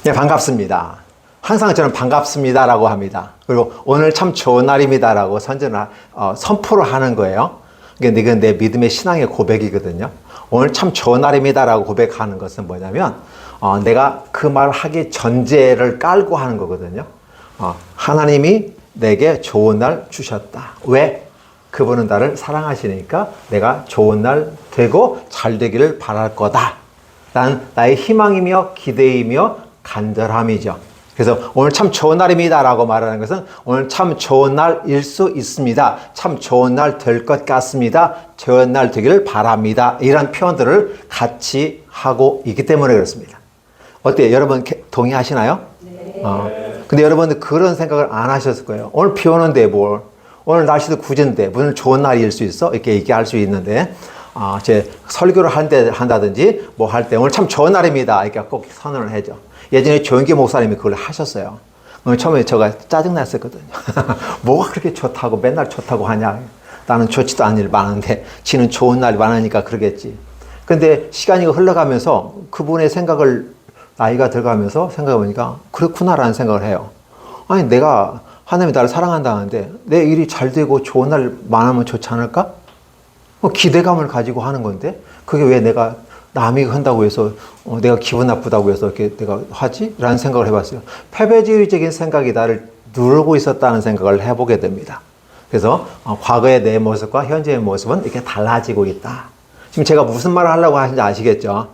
네, 반갑습니다. 항상 저는 반갑습니다라고 합니다. 그리고 오늘 참 좋은 날입니다라고 선포를 하는 거예요. 이건 내 믿음의 신앙의 고백이거든요. 오늘 참 좋은 날입니다라고 고백하는 것은 뭐냐면 내가 그 말을 하기 전제를 깔고 하는 거거든요. 하나님이 내게 좋은 날 주셨다. 왜? 그분은 나를 사랑하시니까 내가 좋은 날 되고 잘 되기를 바랄 거다. 라는 나의 희망이며 기대이며 간절함이죠. 그래서 오늘 참 좋은 날입니다 라고 말하는 것은 오늘 참 좋은 날일 수 있습니다. 참 좋은 날 될 것 같습니다. 좋은 날 되기를 바랍니다. 이런 표현들을 같이 하고 있기 때문에 그렇습니다. 어때요? 여러분 동의하시나요? 네. 근데 여러분들 그런 생각을 안 하셨을 거예요. 오늘 비 오는데 오늘 날씨도 구진데 무슨 좋은 날일 수 있어? 이렇게 얘기할 수 있는데 제 설교를 한다든지 뭐 할 때 오늘 참 좋은 날입니다. 이렇게 꼭 선언을 해줘. 예전에 조영기 목사님이 그걸 하셨어요. 처음에 제가 짜증났었거든요. 뭐가 그렇게 좋다고 맨날 좋다고 하냐. 나는 좋지도 않은 일 많은데 지는 좋은 날이 많으니까 그러겠지. 근데 시간이 흘러가면서 그분의 생각을 나이가 들어가면서 생각해보니까 그렇구나라는 생각을 해요. 아니 내가 하나님이 나를 사랑한다는데 내 일이 잘 되고 좋은 날 많으면 좋지 않을까? 기대감을 가지고 하는 건데 그게 왜 내가 남이 한다고 해서 내가 기분 나쁘다고 해서 이렇게 내가 하지? 라는 생각을 해봤어요. 패배주의적인 생각이 나를 누르고 있었다는 생각을 해보게 됩니다. 그래서 과거의 내 모습과 현재의 모습은 이렇게 달라지고 있다. 지금 제가 무슨 말을 하려고 하는지 아시겠죠?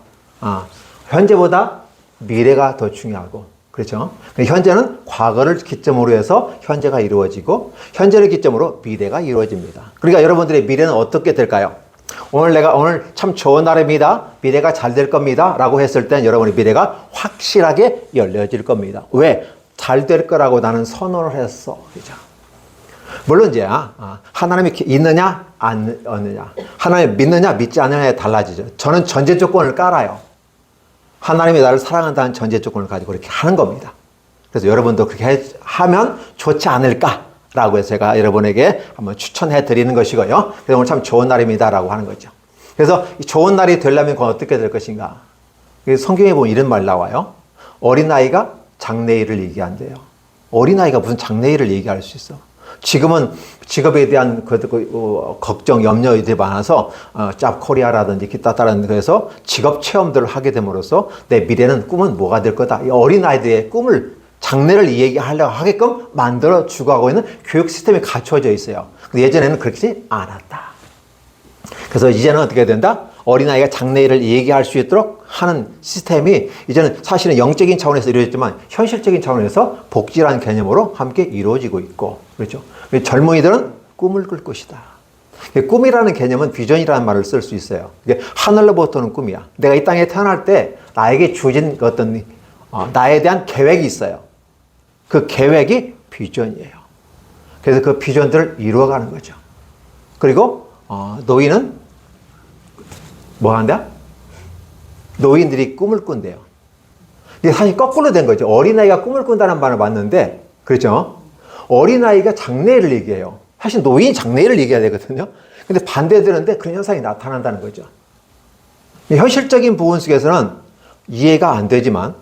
현재보다 미래가 더 중요하고 그렇죠? 현재는 과거를 기점으로 해서 현재가 이루어지고 현재를 기점으로 미래가 이루어집니다. 그러니까 여러분들의 미래는 어떻게 될까요? 오늘 참 좋은 날입니다. 미래가 잘 될 겁니다. 라고 했을 땐 여러분의 미래가 확실하게 열려질 겁니다. 왜? 잘 될 거라고 나는 선언을 했어. 그죠? 물론 이제 하나님이 있느냐 안 있느냐 하나님 믿느냐 믿지 않느냐에 달라지죠. 저는 전제 조건을 깔아요. 하나님이 나를 사랑한다는 전제 조건을 가지고 이렇게 하는 겁니다. 그래서 여러분도 그렇게 하면 좋지 않을까라고 해서 제가 여러분에게 한번 추천해 드리는 것이고요. 그래서 오늘 참 좋은 날입니다라고 하는 거죠. 그래서 이 좋은 날이 되려면 그건 어떻게 될 것인가? 성경에 보면 이런 말 나와요. 어린아이가 장래일을 얘기한대요. 어린아이가 무슨 장래일을 얘기할 수 있어? 지금은 직업에 대한 걱정, 염려들이 많아서 짭코리아라든지 기타 다른 데서 직업 체험들을 하게 됨으로써 내 미래는 꿈은 뭐가 될 거다. 이 어린아이들의 꿈을 장래를 얘기하려고 하게끔 만들어 주고 있는 교육 시스템이 갖춰져 있어요. 근데 예전에는 그렇지 않았다. 그래서 이제는 어떻게 된다? 어린아이가 장래일을 얘기할 수 있도록 하는 시스템이 이제는 사실은 영적인 차원에서 이루어졌지만 현실적인 차원에서 복지라는 개념으로 함께 이루어지고 있고 그렇죠. 젊은이들은 꿈을 꿀 것이다. 꿈이라는 개념은 비전이라는 말을 쓸 수 있어요. 이게 하늘로부터는 꿈이야. 내가 이 땅에 태어날 때 나에게 주어진 어떤 나에 대한 계획이 있어요. 그 계획이 비전이에요. 그래서 그 비전들을 이루어가는 거죠. 그리고 노인은 뭐 한다? 노인들이 꿈을 꾼대요. 이게 사실 거꾸로 된 거죠. 어린아이가 꿈을 꾼다는 말을 봤는데, 그렇죠? 어린아이가 장래일을 얘기해요. 사실 노인이 장래일을 얘기해야 되거든요. 근데 반대되는데 그런 현상이 나타난다는 거죠. 현실적인 부분 속에서는 이해가 안 되지만,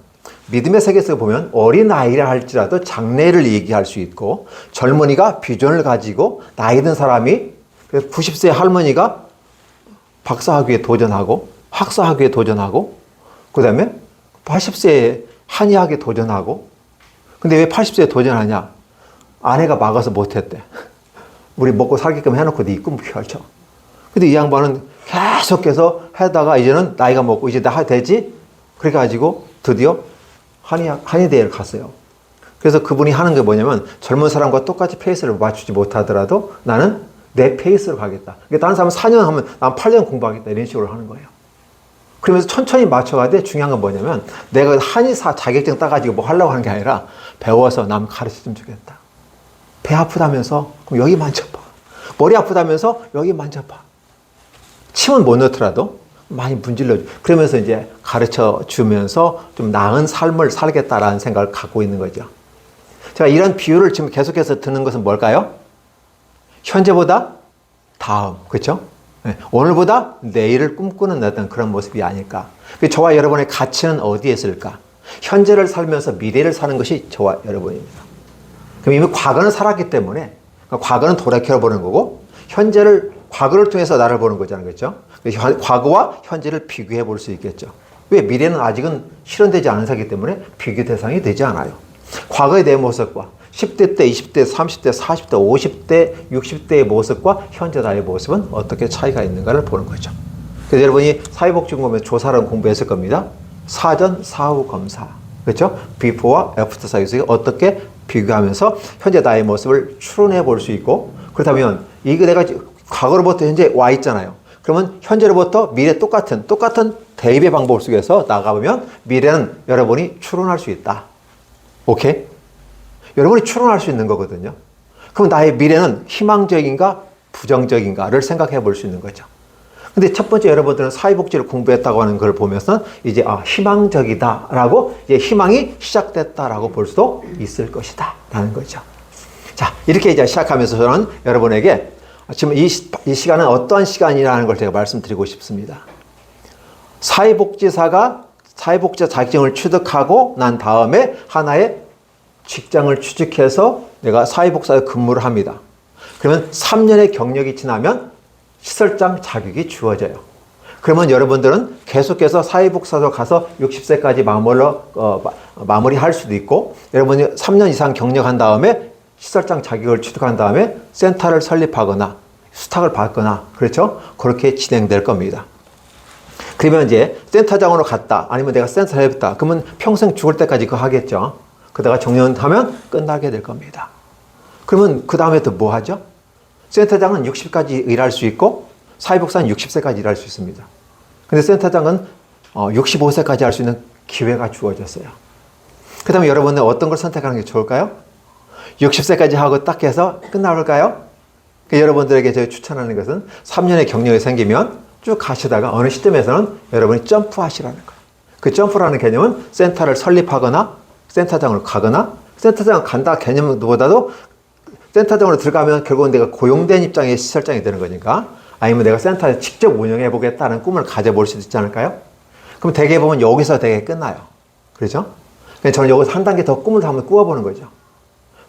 믿음의 세계에서 보면 어린아이라 할지라도 장래를 얘기할 수 있고, 젊은이가 비전을 가지고 나이 든 사람이 90세 할머니가 박사학위에 도전하고 학사학위에 도전하고 그 다음에 80세에 한의학에 도전하고 근데 왜 80세에 도전하냐? 아내가 막아서 못했대. 우리 먹고 살게끔 해놓고 네 꿈 펼쳐. 근데 이 양반은 계속해서 하다가 이제는 나이가 먹고 이제 나 되지? 그래가지고 드디어 한의대를 갔어요. 그래서 그분이 하는 게 뭐냐면 젊은 사람과 똑같이 페이스를 맞추지 못하더라도 나는 내 페이스로 가겠다. 그러니까 다른 사람은 4년 하면 난 8년 공부하겠다. 이런 식으로 하는 거예요. 그러면서 천천히 맞춰가되 중요한 건 뭐냐면 내가 한의사 자격증 따가지고 뭐 하려고 하는 게 아니라 배워서 남 가르치면 좋겠다. 배 아프다면서 그럼 여기 만져봐. 머리 아프다면서 여기 만져봐. 침은 못 넣더라도 많이 문질러줘. 그러면서 이제 가르쳐 주면서 좀 나은 삶을 살겠다라는 생각을 갖고 있는 거죠. 제가 이런 비유를 지금 계속해서 듣는 것은 뭘까요? 현재보다 다음, 그렇죠? 오늘보다 내일을 꿈꾸는 어떤 그런 모습이 아닐까. 저와 여러분의 가치는 어디에 있을까? 현재를 살면서 미래를 사는 것이 저와 여러분입니다. 그럼 이미 과거는 살았기 때문에 과거는 돌이켜보는 거고 현재를 과거를 통해서 나를 보는 거잖아요. 그렇죠? 과거와 현재를 비교해 볼 수 있겠죠. 왜? 미래는 아직은 실현되지 않은 사기 때문에 비교 대상이 되지 않아요. 과거의 내 모습과 10대 때, 20대, 30대, 40대, 50대, 60대의 모습과 현재 나의 모습은 어떻게 차이가 있는가를 보는 거죠. 그래서 여러분이 사회복지공부에 조사를 공부했을 겁니다. 사전, 사후 검사. 그렇죠? 비포와 애프터 사이즈에 어떻게 비교하면서 현재 나의 모습을 추론해 볼 수 있고, 그렇다면 이거 내가 과거로부터 현재 와 있잖아요. 그러면 현재로부터 미래 똑같은 대입의 방법 속에서 나가보면 미래는 여러분이 추론할 수 있다. 오케이? 여러분이 추론할 수 있는 거거든요. 그럼 나의 미래는 희망적인가 부정적인가를 생각해 볼 수 있는 거죠. 근데 첫 번째 여러분들은 사회복지를 공부했다고 하는 걸 보면서 이제 희망적이다라고 이제 희망이 시작됐다라고 볼 수도 있을 것이다 라는 거죠. 자, 이렇게 이제 시작하면서 저는 여러분에게 지금 이 시간은 어떠한 시간이라는 걸 제가 말씀드리고 싶습니다. 사회복지사 자격증을 취득하고 난 다음에 하나의 직장을 취직해서 내가 사회복지사에 근무를 합니다. 그러면 3년의 경력이 지나면 시설장 자격이 주어져요. 그러면 여러분들은 계속해서 사회복지사로 가서 60세까지 마무리할 수도 있고, 여러분이 3년 이상 경력한 다음에 시설장 자격을 취득한 다음에 센터를 설립하거나 수탁을 받거나, 그렇죠? 그렇게 진행될 겁니다. 그러면 이제 센터장으로 갔다, 아니면 내가 센터를 해봤다, 그러면 평생 죽을 때까지 그거 하겠죠. 그러다가 정년하면 끝나게 될 겁니다. 그러면 그 다음에 또 뭐 하죠? 센터장은 60까지 일할 수 있고 사회복지사는 60세까지 일할 수 있습니다. 근데 센터장은 65세까지 할 수 있는 기회가 주어졌어요. 그 다음에 여러분은 어떤 걸 선택하는 게 좋을까요? 60세까지 하고 딱 해서 끝나볼까요? 여러분들에게 제가 추천하는 것은 3년의 경력이 생기면 쭉 가시다가 어느 시점에서는 여러분이 점프하시라는 거예요. 그 점프라는 개념은 센터를 설립하거나 센터장으로 가거나, 센터장 간다 개념보다도 센터장으로 들어가면 결국은 내가 고용된 입장의 시설장이 되는 거니까, 아니면 내가 센터에 직접 운영해 보겠다는 꿈을 가져볼 수도 있지 않을까요? 그럼 대개 보면 여기서 되게 끝나요. 그렇죠? 저는 여기서 한 단계 더 꿈을 한번 꾸어보는 거죠.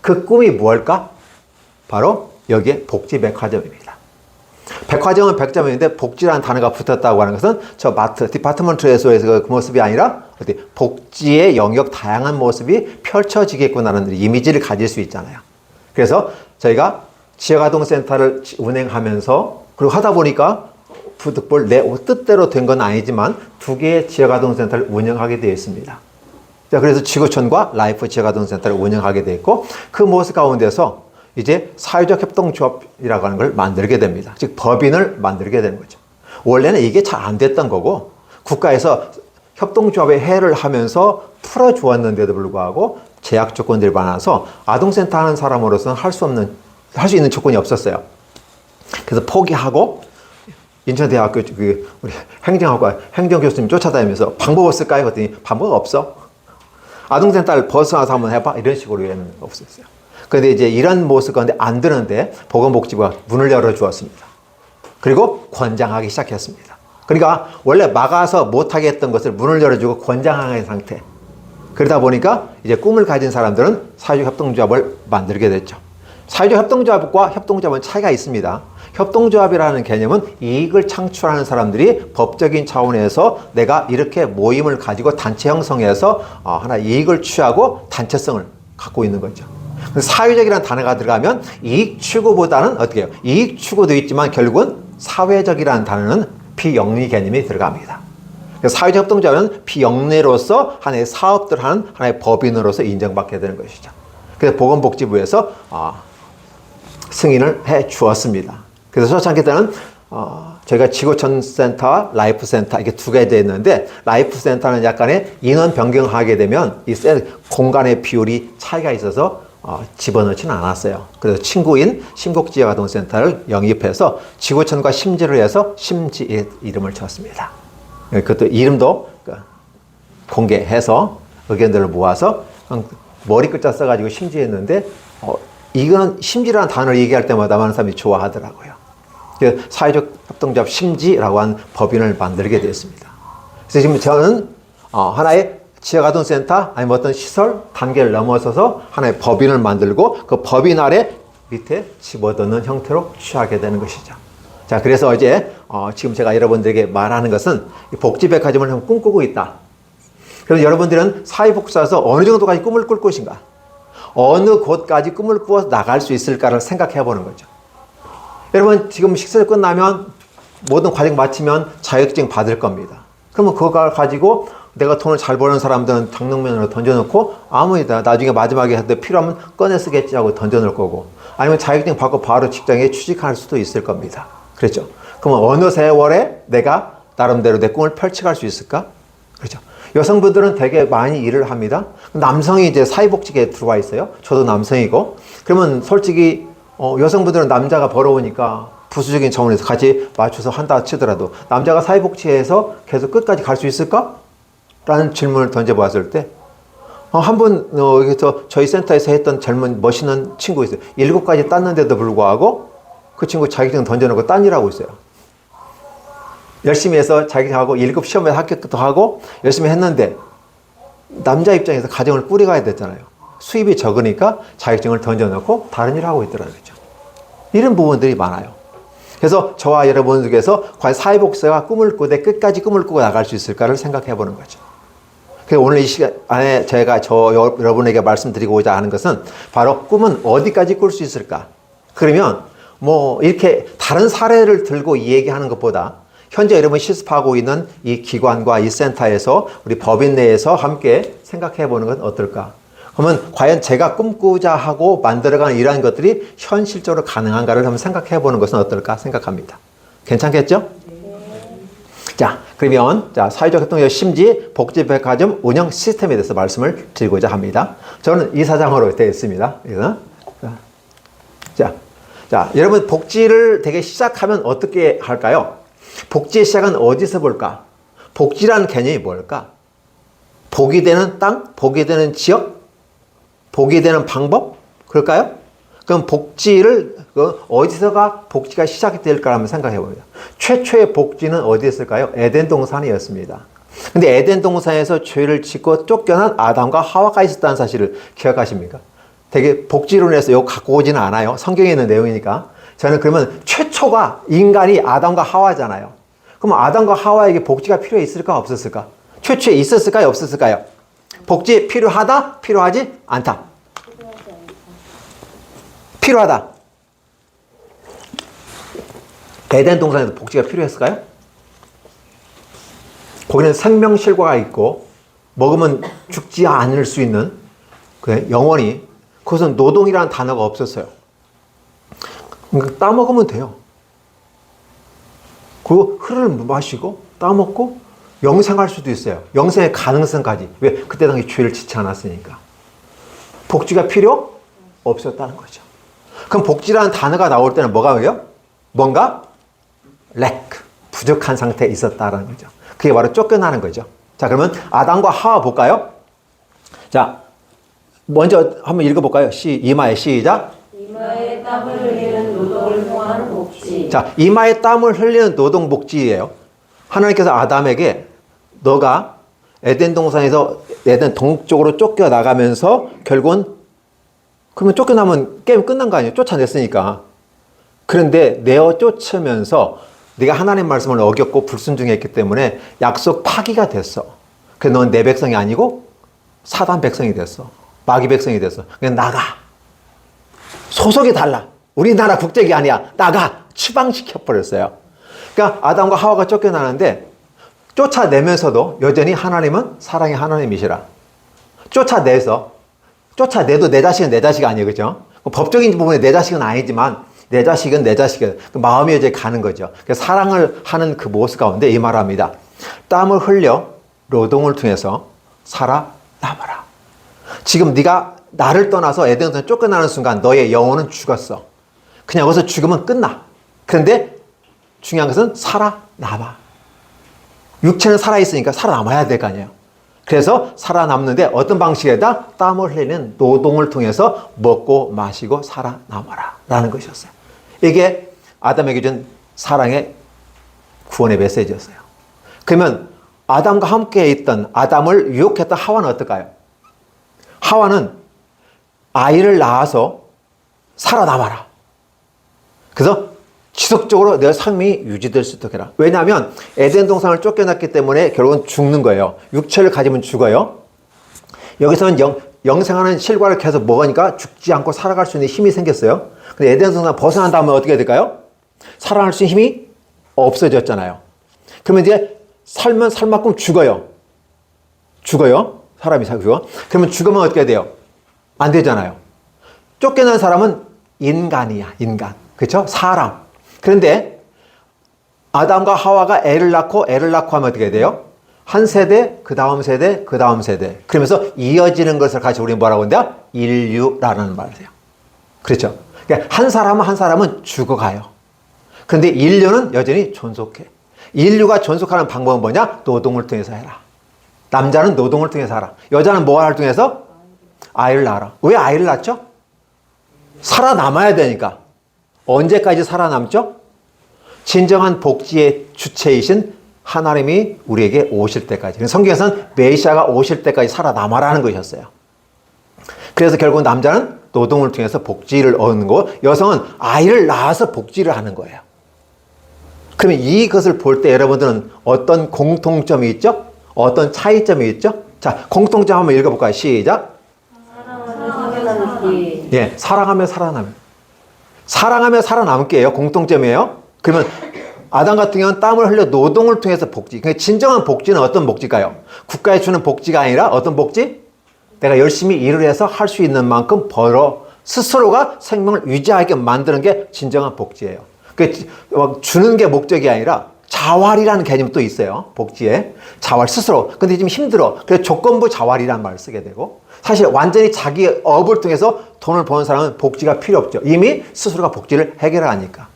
그 꿈이 무엇일까? 바로 여기에 복지 백화점입니다. 백화점은 100점인데 복지라는 단어가 붙었다고 하는 것은 저 디파트먼트에서 그 모습이 아니라 복지의 영역 다양한 모습이 펼쳐지겠구나라는 이미지를 가질 수 있잖아요. 그래서 저희가 지역아동센터를 운행하면서, 그리고 하다 보니까 부득불 내 뜻대로 된 건 아니지만 2개의 지역아동센터를 운영하게 되어 있습니다. 자, 그래서 지구촌과 라이프 지역아동센터를 운영하게 되어 있고, 그 모습 가운데서 이제 사회적 협동조합이라고 하는 걸 만들게 됩니다. 즉 법인을 만들게 되는 거죠. 원래는 이게 잘 안 됐던 거고 국가에서 협동조합에 해를 하면서 풀어주었는데도 불구하고 제약 조건들이 많아서 아동센터 하는 사람으로서는 할 수 있는 조건이 없었어요. 그래서 포기하고 인천대학교 우리 행정학과 행정교수님 쫓아다니면서 방법 없을까요? 그랬더니 방법 없어. 아동센터를 벗어나서 한번 해봐. 이런 식으로 얘는 없었어요. 그런데 이제 이런 모습 가운데 안 되는데 보건복지부가 문을 열어주었습니다. 그리고 권장하기 시작했습니다. 그러니까 원래 막아서 못하게 했던 것을 문을 열어주고 권장하는 상태. 그러다 보니까 이제 꿈을 가진 사람들은 사회적 협동조합을 만들게 됐죠. 사회적 협동조합과 협동조합은 차이가 있습니다. 협동조합이라는 개념은 이익을 창출하는 사람들이 법적인 차원에서 내가 이렇게 모임을 가지고 단체 형성해서 하나 이익을 취하고 단체성을 갖고 있는 거죠. 사회적이라는 단어가 들어가면 이익 추구보다는 어떻게 해요? 이익 추구도 있지만 결국은 사회적이라는 단어는 비영리 개념이 들어갑니다. 그래서 사회적 협동조합은 비영리로서 하나의 사업들 하는 하나의 법인으로서 인정받게 되는 것이죠. 그래서 보건복지부에서 승인을 해 주었습니다. 그래서 초창기 때는 저희가 지구촌 센터와 라이프 센터 이렇게 2개 되어 있는데, 라이프 센터는 약간의 인원 변경하게 되면 이 공간의 비율이 차이가 있어서 집어넣지는 않았어요. 그래서 친구인 신곡지역아동센터를 영입해서 지구촌과 심지를 해서 심지 이름을 쳤습니다. 그것도 이름도 공개해서 의견들을 모아서 머리 글자 써가지고 심지했는데, 이건 심지라는 단어를 얘기할 때마다 많은 사람이 좋아하더라고요. 그래서 사회적 협동조합 심지라고 하는 법인을 만들게 되었습니다. 그래서 지금 저는 하나의 지역아동센터 아니면 어떤 시설 단계를 넘어서서 하나의 법인을 만들고 그 법인 아래 밑에 집어넣는 형태로 취하게 되는 것이죠. 자, 그래서 어제 지금 제가 여러분들에게 말하는 것은 복지백화점을 좀 꿈꾸고 있다. 그럼 여러분들은 사회복지사에서 어느 정도까지 꿈을 꿀 것인가? 어느 곳까지 꿈을 꾸어 나갈 수 있을까를 생각해 보는 거죠. 여러분 지금 식사 끝나면 모든 과정 마치면 자격증 받을 겁니다. 그러면 그걸 가지고 내가 돈을 잘 버는 사람들은 당능면으로 던져놓고 아무리다 나중에 마지막에 할 때 필요하면 꺼내 쓰겠지 하고 던져놓을 거고, 아니면 자격증 받고 바로 직장에 취직할 수도 있을 겁니다. 그렇죠? 그러면 어느 세월에 내가 나름대로 내 꿈을 펼쳐갈 수 있을까? 그렇죠? 여성분들은 되게 많이 일을 합니다. 남성이 이제 사회복지계에 들어와 있어요. 저도 남성이고. 그러면 솔직히 여성분들은 남자가 벌어오니까 부수적인 차원에서 같이 맞춰서 한다 치더라도 남자가 사회복지에서 계속 끝까지 갈 수 있을까? 라는 질문을 던져보았을 때 한 분 여기서 저희 센터에서 했던 젊은 멋있는 친구 있어요. 7가지 땄는데도 불구하고 그 친구 자격증 던져놓고 딴 일하고 있어요. 열심히 해서 자격증하고 7 시험에 합격도 하고 열심히 했는데 남자 입장에서 가정을 꾸려가야 됐잖아요. 수입이 적으니까 자격증을 던져놓고 다른 일을 하고 있더라고요. 이런 부분들이 많아요. 그래서 저와 여러분들께서 과연 사회복지사가 꿈을 꾸되 끝까지 꿈을 꾸고 나갈 수 있을까를 생각해 보는 거죠. 그래서 오늘 이 시간에 제가 여러분에게 말씀드리고자 하는 것은 바로 꿈은 어디까지 꿀 수 있을까? 그러면 뭐 이렇게 다른 사례를 들고 얘기하는 것보다 현재 여러분이 실습하고 있는 이 기관과 이 센터에서 우리 법인 내에서 함께 생각해 보는 건 어떨까? 그러면 과연 제가 꿈꾸자 하고 만들어가는 이러한 것들이 현실적으로 가능한가를 한번 생각해 보는 것은 어떨까 생각합니다. 괜찮겠죠? 자, 그러면 사회적 협동조 심지 복지백화점 운영 시스템에 대해서 말씀을 드리고자 합니다. 저는 이사장으로 되어 있습니다. 자, 여러분 복지를 되게 시작하면 어떻게 할까요? 복지의 시작은 어디서 볼까? 복지라는 개념이 뭘까? 복이 되는 땅, 복이 되는 지역, 복이 되는 방법? 그럴까요? 그럼 복지를 어디서가 복지가 시작이 될까 한번 생각해 봅니다. 최초의 복지는 어디였을까요? 에덴 동산이었습니다. 근데 에덴 동산에서 죄를 짓고 쫓겨난 아담과 하와가 있었다는 사실을 기억하십니까? 되게 복지론에서 이거 갖고 오지는 않아요. 성경에 있는 내용이니까. 저는 그러면 최초가 인간이 아담과 하와잖아요. 그럼 아담과 하와에게 복지가 필요했을까 없었을까? 최초에 있었을까요 없었을까요? 복지 필요하다? 필요하지 않다? 필요하다. 에덴 동산에도 복지가 필요했을까요? 거기는 생명실과가 있고 먹으면 죽지 않을 수 있는 영원히, 그것은 노동이라는 단어가 없었어요. 그러니까 따먹으면 돼요. 그리고 흐를 마시고 따먹고 영생할 수도 있어요. 영생의 가능성까지. 왜? 그때 당시 죄를 짓지 않았으니까. 복지가 필요 없었다는 거죠. 그럼 복지라는 단어가 나올 때는 뭐가 왜요? 뭔가 부족한 상태에 있었다라는 거죠. 그게 바로 쫓겨나는 거죠. 자, 그러면 아담과 하와 볼까요? 자, 먼저 한번 읽어볼까요? 이마에 시작. 이마에 땀을 흘리는 노동을 통한 복지. 자, 이마에 땀을 흘리는 노동 복지예요. 하나님께서 아담에게 너가 에덴 동산에서 에덴 동쪽으로 쫓겨나가면서 결국은, 그러면 쫓겨나면 게임 끝난 거 아니에요? 쫓아냈으니까. 그런데 내어 쫓으면서 네가 하나님 말씀을 어겼고 불순종했기 때문에 약속 파기가 됐어. 그래서 넌 내 백성이 아니고 사단 백성이 됐어. 마귀 백성이 됐어. 그냥 나가. 소속이 달라. 우리나라 국적이 아니야. 나가. 추방시켜버렸어요. 그러니까 아담과 하와가 쫓겨나는데 쫓아내면서도 여전히 하나님은 사랑의 하나님이시라. 쫓아내도 내 자식은 내 자식 아니에요. 그죠? 법적인 부분에 내 자식은 아니지만 내 자식은 내 자식은 그 마음이 이제 가는 거죠. 사랑을 하는 그 모습 가운데 이 말합니다. 땀을 흘려 노동을 통해서 살아남아라. 지금 네가 나를 떠나서 에덴에서 쫓겨나는 순간 너의 영혼은 죽었어. 그냥 여기서 죽으면 끝나. 그런데 중요한 것은 살아남아. 육체는 살아있으니까 살아남아야 될 거 아니에요. 그래서 살아남는데 어떤 방식에다 땀을 흘리는 노동을 통해서 먹고 마시고 살아남아라 라는 것이었어요. 이게 아담에게 준 사랑의 구원의 메시지였어요. 그러면 아담과 함께 있던 아담을 유혹했던 하와는 어떨까요? 하와는 아이를 낳아서 살아남아라. 그래서 지속적으로 내 삶이 유지될 수 있도록 해라. 왜냐하면 에덴 동산을 쫓겨났기 때문에 결국은 죽는 거예요. 육체를 가지면 죽어요. 여기서는 영생하는 실과를 계속 먹으니까 죽지 않고 살아갈 수 있는 힘이 생겼어요. 근데 에덴 동산 벗어난 다음에 어떻게 될까요? 살아날 수 있는 힘이 없어졌잖아요. 그러면 이제 살면 살 만큼 죽어요. 사람이 죽어. 그러면 죽으면 어떻게 돼요? 안 되잖아요. 쫓겨난 사람은 인간이야, 인간. 그렇죠? 사람. 그런데 아담과 하와가 애를 낳고 하면 어떻게 돼요? 한 세대, 그 다음 세대, 그 다음 세대. 그러면서 이어지는 것을 같이 우리 뭐라고 한대요? 인류라는 말을 해요. 그렇죠? 그러니까 한 사람은 죽어가요. 그런데 인류는 여전히 존속해. 인류가 존속하는 방법은 뭐냐? 노동을 통해서 해라. 남자는 노동을 통해서 하라. 여자는 뭐를 통해서? 아이를 낳아라. 왜 아이를 낳죠? 살아남아야 되니까. 언제까지 살아남죠? 진정한 복지의 주체이신 하나님이 우리에게 오실 때까지. 성경에서는 메시아가 오실 때까지 살아남아라는 것이었어요. 그래서 결국 남자는 노동을 통해서 복지를 얻는 거고 여성은 아이를 낳아서 복지를 하는 거예요. 그러면 이것을 볼 때 여러분들은 어떤 공통점이 있죠? 어떤 차이점이 있죠? 자, 공통점 한번 읽어볼까요? 시작. 예, 사랑하며 살아남을. 사랑하며 살아남기예요. 공통점이에요. 그러면 아담 같은 경우는 땀을 흘려 노동을 통해서 복지. 그러니까 진정한 복지는 어떤 복지가요? 국가에 주는 복지가 아니라 어떤 복지? 내가 열심히 일을 해서 할 수 있는 만큼 벌어 스스로가 생명을 유지하게 만드는 게 진정한 복지예요. 그러니까 주는 게 목적이 아니라 자활이라는 개념이 또 있어요. 복지에. 자활 스스로. 근데 지금 힘들어. 그래서 조건부 자활이라는 말을 쓰게 되고 사실 완전히 자기 업을 통해서 돈을 버는 사람은 복지가 필요 없죠. 이미 스스로가 복지를 해결하니까.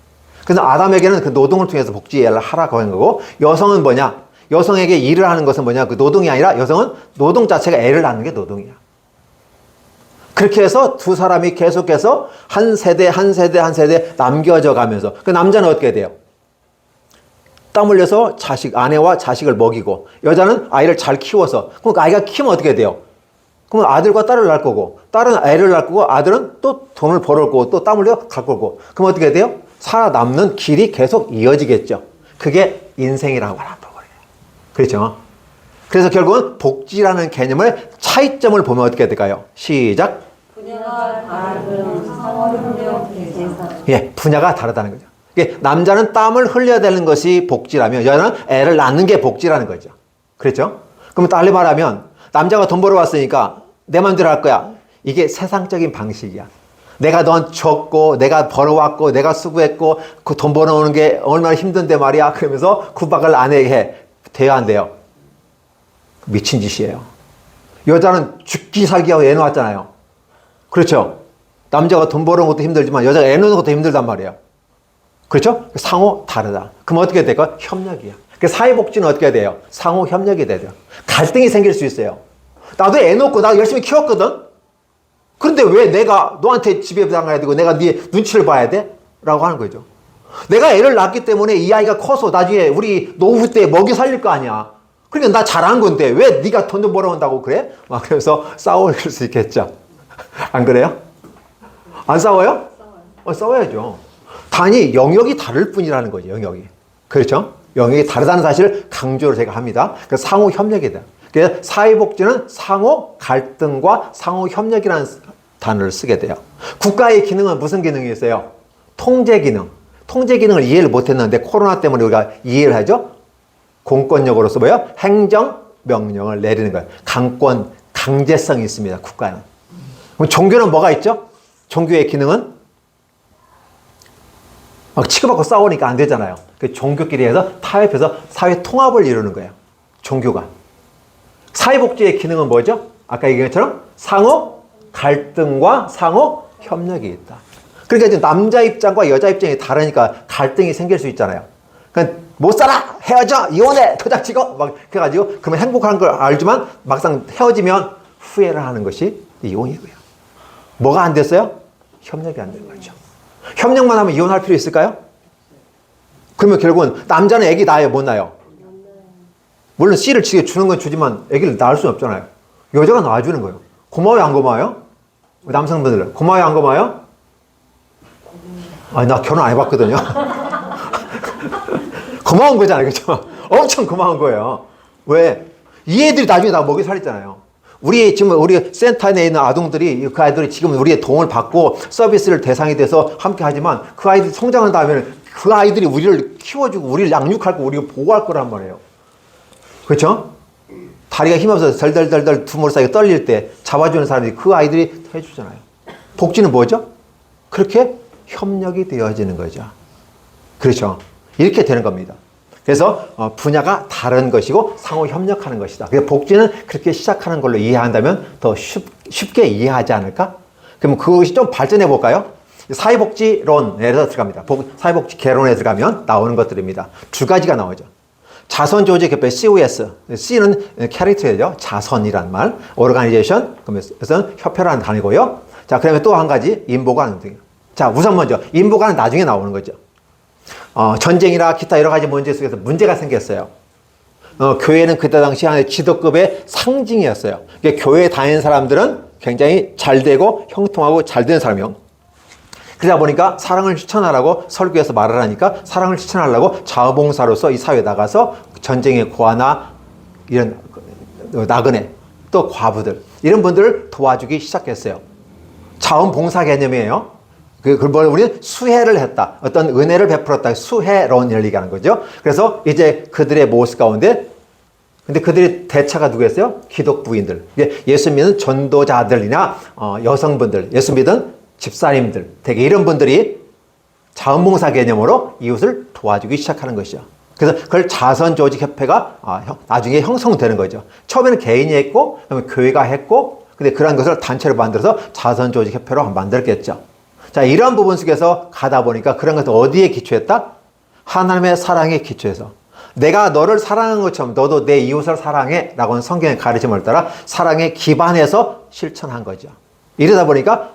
그래서 아담에게는 그 노동을 통해서 복지를 하라고 하는 거고 여성은 뭐냐? 여성에게 일을 하는 것은 뭐냐? 그 노동이 아니라 여성은 노동 자체가 애를 낳는 게 노동이야. 그렇게 해서 두 사람이 계속해서 한 세대 남겨져 가면서 그 남자는 어떻게 돼요? 땀 흘려서 아내와 자식을 먹이고 여자는 아이를 잘 키워서 그럼 아이가 키우면 어떻게 돼요? 그럼 아들과 딸을 낳을 거고 딸은 애를 낳을 거고 아들은 또 돈을 벌을 거고 또 땀 흘려 갈 거고 그럼 어떻게 돼요? 살아남는 길이 계속 이어지겠죠. 그게 인생이라고 하는 거예요. 그렇죠? 그래서 결국은 복지라는 개념을 차이점을 보면 어떻게 될까요? 시작. 분야가 다른 상호협력 대상. 예, 분야가 다르다는 거죠. 이게 남자는 땀을 흘려야 되는 것이 복지라면 여자는 애를 낳는 게 복지라는 거죠. 그렇죠? 그럼 달리 말하면 남자가 돈 벌어왔으니까 내 마음대로 할 거야. 이게 세상적인 방식이야. 내가 넌 줬고 내가 벌어왔고 내가 수고했고 그 돈 벌어오는 게 얼마나 힘든데 말이야. 그러면서 구박을 아내에게 해. 돼야 안 돼요? 미친 짓이에요. 여자는 죽기 살기하고 애 놓았잖아요. 그렇죠? 남자가 돈 벌어오는 것도 힘들지만 여자가 애 놓는 것도 힘들단 말이에요. 그렇죠? 상호 다르다. 그럼 어떻게 될까? 협력이야. 사회복지는 어떻게 돼요? 상호 협력이 돼요. 갈등이 생길 수 있어요. 나도 애 놓고 나 열심히 키웠거든? 그런데 왜 내가 너한테 집에 당가야 되고 내가 네 눈치를 봐야 돼? 라고 하는 거죠. 내가 애를 낳기 때문에 이 아이가 커서 나중에 우리 노후 때 먹이 살릴 거 아니야. 그러니까 나 잘한 건데 왜 네가 돈 좀 벌어온다고 그래? 막 그래서 싸울 수 있겠죠. 안 그래요? 안 싸워요? 싸워야죠. 단지 영역이 다를 뿐이라는 거죠. 영역이. 그렇죠? 영역이 다르다는 사실을 강조를 제가 합니다. 그래서 상호 협력이다. 그래서 사회복지는 상호 갈등과 상호 협력이라는 단어를 쓰게 돼요. 국가의 기능은 무슨 기능이 있어요? 통제 기능. 통제 기능을 이해를 못했는데 코로나 때문에 우리가 이해를 하죠. 공권력으로서 뭐예요? 행정 명령을 내리는 거예요. 강권, 강제성이 있습니다. 국가는. 그럼 종교는 뭐가 있죠? 종교의 기능은 막 치고받고 싸우니까 안 되잖아요. 그 종교끼리 해서 타협해서 사회 통합을 이루는 거예요. 종교가. 사회복지의 기능은 뭐죠? 아까 얘기한 것처럼 상호 갈등과 상호 협력이 있다. 그러니까 이제 남자 입장과 여자 입장이 다르니까 갈등이 생길 수 있잖아요. 그러니까 못 살아! 헤어져! 이혼해! 도장 찍어! 막 해가지고 그러면 행복한 걸 알지만 막상 헤어지면 후회를 하는 것이 이혼이고요. 뭐가 안 됐어요? 협력이 안 된 거죠. 협력만 하면 이혼할 필요 있을까요? 그러면 결국은 남자는 애기 낳아요? 못 낳아요? 물론 씨를 주는 건 주지만 아기를 낳을 수는 없잖아요. 여자가 낳아주는 거예요. 고마워요, 안 고마워요? 남성분들 고마워요, 안 고마워요? 아니, 나 결혼 안 해봤거든요. 고마운 거잖아요, 그렇죠? 엄청 고마운 거예요. 왜? 이 애들이 나중에 나 먹이 살렸잖아요. 지금 우리 센터 내에 있는 아동들이 그 아이들이 지금 우리의 도움을 받고 서비스를 대상이 돼서 함께 하지만 그 아이들이 성장한 다음에는 그 아이들이 우리를 키워주고 우리를 양육할 거 우리를 보호할 거란 말이에요. 그렇죠? 다리가 힘없어서 덜덜덜덜 두 무릎 사이가 떨릴 때 잡아주는 사람이 그 아이들이 해주잖아요. 복지는 뭐죠? 그렇게 협력이 되어지는 거죠. 그렇죠? 이렇게 되는 겁니다. 그래서 분야가 다른 것이고 상호 협력하는 것이다. 그래서 복지는 그렇게 시작하는 걸로 이해한다면 더 쉽게 이해하지 않을까? 그럼 그것이 좀 발전해 볼까요? 사회복지론에 들어갑니다. 사회복지 개론에 들어가면 나오는 것들입니다. 두 가지가 나오죠. 자선조직협회 COS, C는 캐릭터죠. 자선이란 말, 오르가니제이션, 그래서 협회라는 단위고요. 자, 그러면 또 한 가지 인보관 등. 자, 우선 먼저 인보관은 나중에 나오는 거죠. 전쟁이나 기타 여러 가지 문제 속에서 문제가 생겼어요. 교회는 그때 당시 한 지도급의 상징이었어요. 그러니까 교회에 다니는 사람들은 굉장히 잘 되고 형통하고 잘 되는 사람이요. 그러다 보니까 사랑을 실천하라고 설교에서 말을 하니까 사랑을 실천하려고 자원봉사로서 이 사회에 나가서 전쟁의 고아나 이런 나그네 또 과부들 이런 분들을 도와주기 시작했어요. 자원봉사 개념이에요. 그걸 우리는 수혜를 했다. 어떤 은혜를 베풀었다. 수혜론을 얘기하는 거죠. 그래서 이제 그들의 모습 가운데 근데 그들의 대차가 누구였어요? 기독부인들. 예수 믿는 전도자들이나 여성분들, 예수 믿는 집사님들, 되게 이런 분들이 자원봉사 개념으로 이웃을 도와주기 시작하는 것이죠. 그래서 그걸 자선조직협회가 나중에 형성되는 거죠. 처음에는 개인이 했고, 그다음에 교회가 했고, 근데 그런 것을 단체로 만들어서 자선조직협회로 만들었겠죠. 자, 이런 부분 속에서 가다 보니까 그런 것을 어디에 기초했다? 하나님의 사랑에 기초해서. 내가 너를 사랑한 것처럼 너도 내 이웃을 사랑해 라고 성경의 가르침을 따라 사랑에 기반해서 실천한 거죠. 이러다 보니까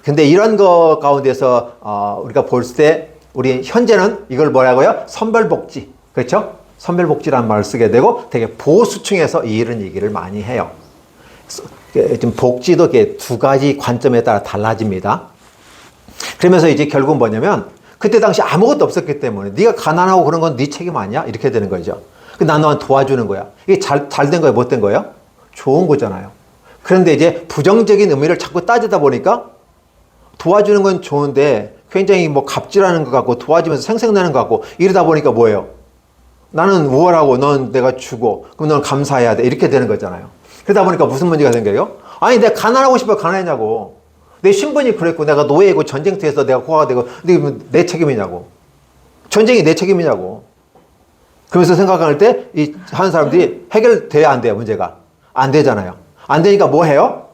근데 이런 거 가운데서 우리가 볼 때 우리 현재는 이걸 뭐라고요? 선별복지. 그렇죠? 선별복지라는 말을 쓰게 되고 되게 보수층에서 이런 얘기를 많이 해요. 좀 복지도 이렇게 두 가지 관점에 따라 달라집니다. 그러면서 이제 결국은 뭐냐면 그때 당시 아무것도 없었기 때문에 네가 가난하고 그런 건 네 책임 아니야? 이렇게 되는 거죠. 난 너한테 도와주는 거야. 이게 잘 된 거예요? 못 된 거예요? 좋은 거잖아요. 그런데 이제 부정적인 의미를 자꾸 따지다 보니까 도와주는 건 좋은데 굉장히 뭐 갑질하는 것 같고 도와주면서 생색내는 것 같고 이러다 보니까 뭐예요? 나는 우월하고 넌 내가 주고 그럼 넌 감사해야 돼. 이렇게 되는 거잖아요. 그러다 보니까 무슨 문제가 생겨요? 아니 내가 가난하고 싶어 가난했냐고. 내 신분이 그랬고 내가 노예고 전쟁터에서 내가 고아가 되고 근데 내 책임이냐고. 전쟁이 내 책임이냐고. 그러면서 생각할 때 이 하는 사람들이 해결돼야 안 돼요. 문제가. 안 되잖아요. 안 되니까 뭐 해요?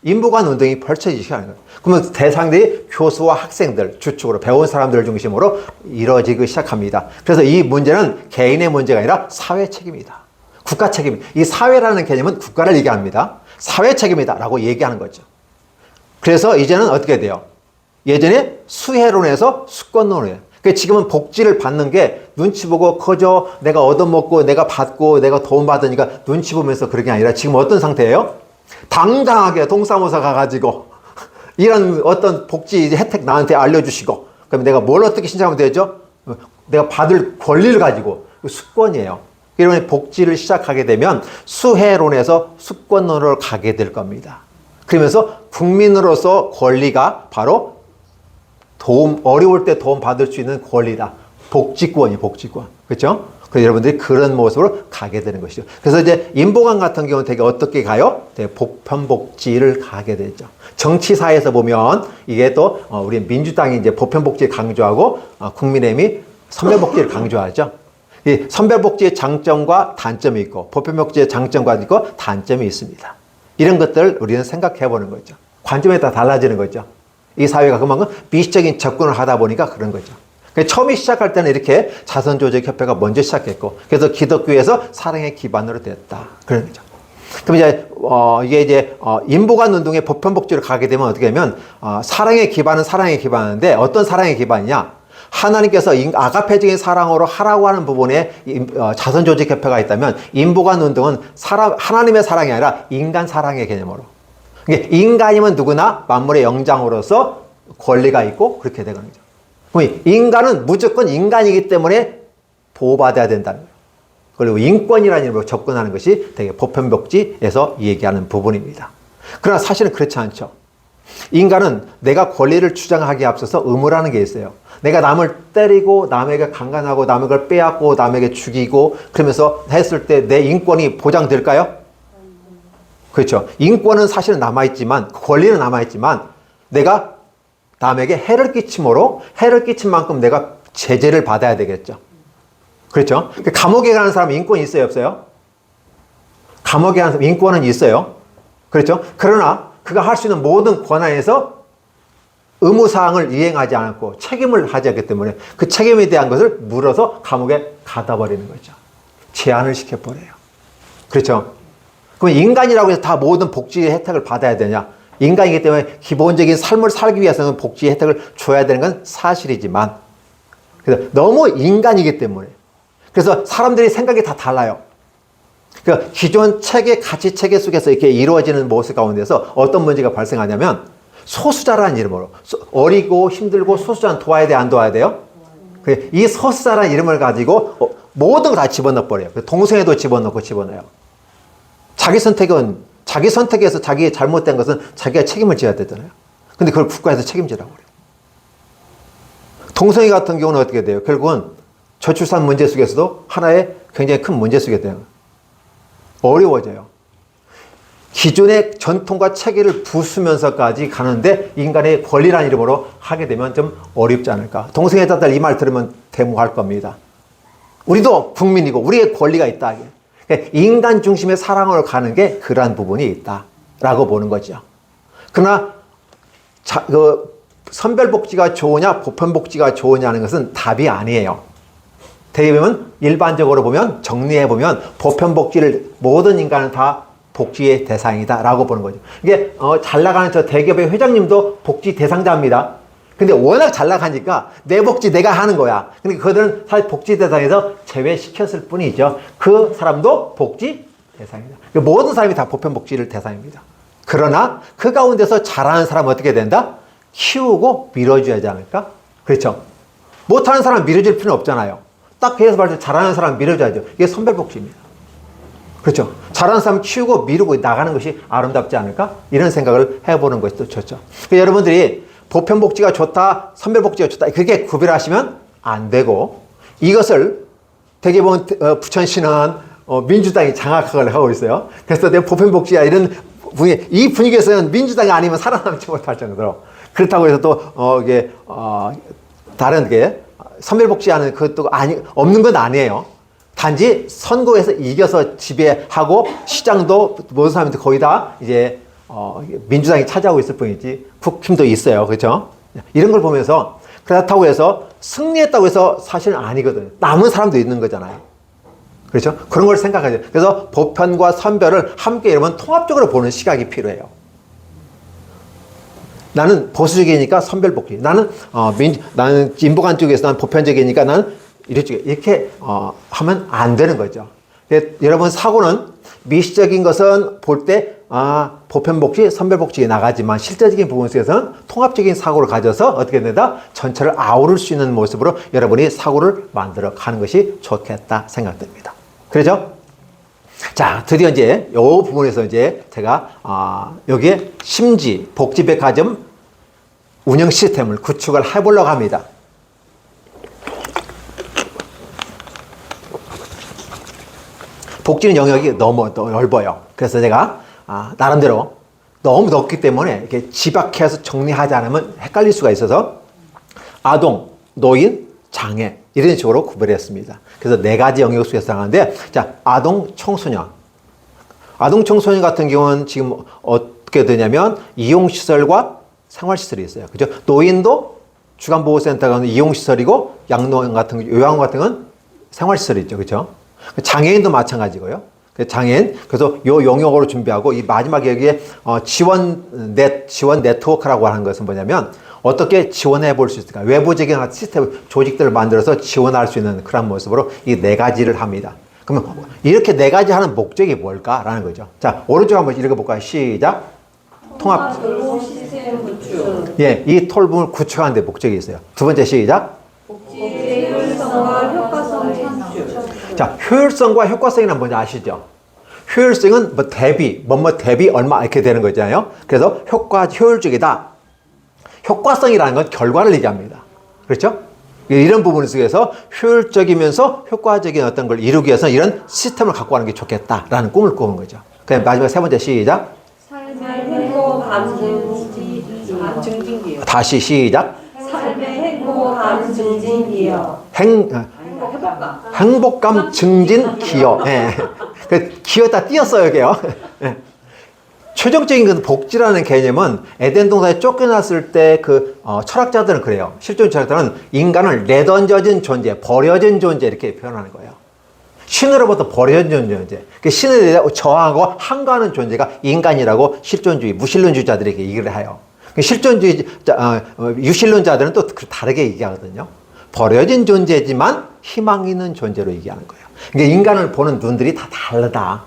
인보관 운동이 펼쳐지기 시작하는 거예요. 그러면 대상들이 교수와 학생들 주축으로 배운 사람들 중심으로 이루어지기 시작합니다. 그래서 이 문제는 개인의 문제가 아니라 사회 책임이다. 국가 책임. 이 사회라는 개념은 국가를 얘기합니다. 사회 책임이다 라고 얘기하는 거죠. 그래서 이제는 어떻게 돼요? 예전에 수혜론에서 수권론이에요. 그러니까 지금은 복지를 받는 게 눈치 보고 커져 내가 얻어먹고 내가 받고 내가 도움받으니까 눈치 보면서 그런 게 아니라 지금 어떤 상태예요? 당당하게 동사무소 가가지고 이런 어떤 복지 혜택 나한테 알려주시고 그러면 내가 뭘 어떻게 신청하면 되죠? 내가 받을 권리를 가지고 수권이에요. 이런 복지를 시작하게 되면 수혜론에서 수권론으로 가게 될 겁니다. 그러면서 국민으로서 권리가 바로 어려울 때 도움 받을 수 있는 권리다. 복지권이 복지권. 그렇죠? 그래서 여러분들이 그런 모습으로 가게 되는 것이죠. 그래서 이제 인보관 같은 경우는 되게 어떻게 가요? 되게 보편복지를 가게 되죠. 정치사에서 보면 이게 또 우리 민주당이 이제 보편복지를 강조하고 국민의힘이 선별복지를 강조하죠. 이 선별복지의 장점과 단점이 있고 보편복지의 장점과 있고 단점이 있습니다. 이런 것들을 우리는 생각해 보는 거죠. 관점에 따라 달라지는 거죠. 이 사회가 그만큼 미시적인 접근을 하다 보니까 그런 거죠. 처음에 시작할 때는 이렇게 자선조직협회가 먼저 시작했고 그래서 기독교에서 사랑의 기반으로 됐다. 그런 거죠. 그럼 이제 이게 이제 인보관 운동의 보편복지를 가게 되면 어떻게 되면 사랑의 기반은 사랑의 기반인데 어떤 사랑의 기반이냐? 하나님께서 아가페적인 사랑으로 하라고 하는 부분에 자선 조직 협회가 있다면 인보관 운동은 하나님의 사랑이 아니라 인간 사랑의 개념으로. 인간이면 누구나 만물의 영장으로서 권리가 있고 그렇게 되는 거죠. 인간은 무조건 인간이기 때문에 보호받아야 된다는 거예요. 그리고 인권이라는 이름으로 접근하는 것이 되게 보편복지에서 얘기하는 부분입니다. 그러나 사실은 그렇지 않죠. 인간은 내가 권리를 주장하기에 앞서서 의무라는 게 있어요. 내가 남을 때리고 남에게 강간하고 남의 걸 빼앗고 남에게 죽이고 그러면서 했을 때 내 인권이 보장될까요? 그렇죠. 인권은 사실은 남아있지만 권리는 남아있지만 내가 남에게 해를 끼침으로 해를 끼친 만큼 내가 제재를 받아야 되겠죠. 그렇죠. 감옥에 가는 사람은 인권이 있어요, 없어요? 감옥에 가는 사람 인권은 있어요. 그렇죠. 그러나 그가 할 수 있는 모든 권한에서 의무사항을 이행하지 않았고 책임을 하지 않기 때문에 그 책임에 대한 것을 물어서 감옥에 가다 버리는 거죠. 제한을 시켜버려요. 그렇죠. 그럼 인간이라고 해서 다 모든 복지의 혜택을 받아야 되냐? 인간이기 때문에 기본적인 삶을 살기 위해서는 복지의 혜택을 줘야 되는 건 사실이지만 그래서 너무 인간이기 때문에 그래서 사람들이 생각이 다 달라요. 그러니까 기존 체계, 가치 체계 속에서 이렇게 이루어지는 모습 가운데서 어떤 문제가 발생하냐면 소수자라는 이름으로 어리고 힘들고 소수자는 도와야 돼, 안 도와야 돼요? 이 소수자라는 이름을 가지고 모든 걸 다 집어넣어 버려요. 동성애도 집어넣고 집어넣어요. 자기 선택에서 자기의 잘못된 것은 자기가 책임을 져야 되잖아요. 근데 그걸 국가에서 책임지라고 그래요. 동성애 같은 경우는 어떻게 돼요? 결국은 저출산 문제 속에서도 하나의 굉장히 큰 문제 속에 돼요. 어려워져요. 기존의 전통과 체계를 부수면서까지 가는데 인간의 권리라는 이름으로 하게 되면 좀 어렵지 않을까. 동성애자들 이 말 들으면 데모할 겁니다. 우리도 국민이고 우리의 권리가 있다. 그러니까 인간 중심의 사랑으로 가는 게 그러한 부분이 있다라고 보는 거죠. 그러나 선별복지가 좋으냐 보편복지가 좋으냐는 것은 답이 아니에요. 되게 보면 일반적으로 보면 정리해보면 보편복지를 모든 인간은 다 복지의 대상이다 라고 보는 거죠. 이게 잘 나가는 저 대기업의 회장님도 복지 대상자입니다. 근데 워낙 잘 나가니까 내 복지 내가 하는 거야. 그러니까 그들은 사실 복지 대상에서 제외시켰을 뿐이죠. 그 사람도 복지 대상이다. 모든 사람이 다 보편복지를 대상입니다. 그러나 그 가운데서 잘하는 사람은 어떻게 된다? 키우고 밀어줘야 하지 않을까? 그렇죠. 못하는 사람 밀어줄 필요는 없잖아요. 딱 그래서 말해서 잘하는 사람 밀어줘야죠. 이게 선별복지입니다. 그렇죠. 잘하는 사람 키우고 미루고 나가는 것이 아름답지 않을까? 이런 생각을 해보는 것이 또 좋죠. 그러니까 여러분들이 보편복지가 좋다, 선별복지가 좋다, 그렇게 구별하시면 안 되고, 이것을 되게 보면 부천시는 민주당이 장악을 하고 있어요. 그래서 내 보편복지야 이런 분위기, 이 분위기에서는 민주당이 아니면 살아남지 못할 정도로. 그렇다고 해서 또 이게 다른 게 선별복지하는 그것도 없는 건 아니에요. 단지 선거에서 이겨서 지배하고 시장도 모든 사람들 거의 다 이제 민주당이 차지하고 있을 뿐이지 국힘도 있어요. 그렇죠? 이런 걸 보면서 그렇다고 해서 승리했다고 해서 사실은 아니거든요. 남은 사람도 있는 거잖아요. 그렇죠? 그런 걸 생각해야 돼요. 그래서 보편과 선별을 함께 여러분 통합적으로 보는 시각이 필요해요. 나는 보수적이니까 선별복지. 나는 진보관 쪽에서 난 보편적이니까 나는 이렇게 하면 안 되는 거죠. 여러분 사고는 미시적인 것은 볼 때 보편복지, 선별복지에 나가지만 실제적인 부분 속에서는 통합적인 사고를 가져서 어떻게 된다? 전체를 아우를 수 있는 모습으로 여러분이 사고를 만들어 가는 것이 좋겠다 생각됩니다. 그렇죠? 자, 드디어 이제 이 부분에서 이제 제가 여기에 심지 복지백화점 운영 시스템을 구축을 해보려고 합니다. 복지는 영역이 너무 넓어요. 그래서 제가 나름대로 너무 넓기 때문에 이렇게 집약해서 정리하지 않으면 헷갈릴 수가 있어서 아동, 노인, 장애 이런 식으로 구별했습니다. 그래서 4가지 영역 속에서 나가는데, 자, 아동, 청소년. 아동, 청소년 같은 경우는 지금 어떻게 되냐면 이용시설과 생활시설이 있어요. 그죠? 노인도 주간보호센터가 이용시설이고 양로원 같은 거, 요양원 같은 건 생활시설이 있죠. 그죠? 장애인도 마찬가지고요. 장애인, 그래서 요 영역으로 준비하고 이 마지막 여기에 지원 네트워크라고 하는 것은 뭐냐면 어떻게 지원해 볼 수 있을까? 외부적인 시스템, 조직들을 만들어서 지원할 수 있는 그런 모습으로 이 네 가지를 합니다. 그러면 이렇게 네 가지 하는 목적이 뭘까라는 거죠. 자, 오른쪽 한번 읽어볼까요? 시작. 통합. 돌봄 시스템 구축. 예, 이 톨봄을 구축하는 데 목적이 있어요. 두 번째 시작. 복지의 효율성과 효과성 창출. 자, 효율성과 효과성이란 뭔지 아시죠? 효율성은 뭐 대비, 뭐뭐 대비 얼마 이렇게 되는 거잖아요. 그래서 효율적이다. 효과성이라는 건 결과를 얘기합니다. 그렇죠? 이런 부분 속에서 효율적이면서 효과적인 어떤 걸 이루기 위해서 이런 시스템을 갖고 가는 게 좋겠다라는 꿈을 꾸는 거죠. 그다음 마지막 세 번째 시작. 삶의 행복감 증진기여. 다시 시작. 삶의 행복감 증진기여. 행복감 증진 기여. 예. 그 기여다 띄었어요, 여기요. 예. 최종적인 그 복지라는 개념은 에덴 동산에 쫓겨났을 때 철학자들은 그래요. 실존 철학자들은 인간을 내던져진 존재, 버려진 존재 이렇게 표현하는 거예요. 신으로부터 버려진 존재. 신에 대해 저항하고 항거하는 존재가 인간이라고 실존주의, 무신론주의자들에게 얘기를 해요. 실존주의, 유신론자들은 또 다르게 얘기하거든요. 버려진 존재지만 희망 있는 존재로 얘기하는 거예요. 그러니까 인간을 보는 눈들이 다 다르다.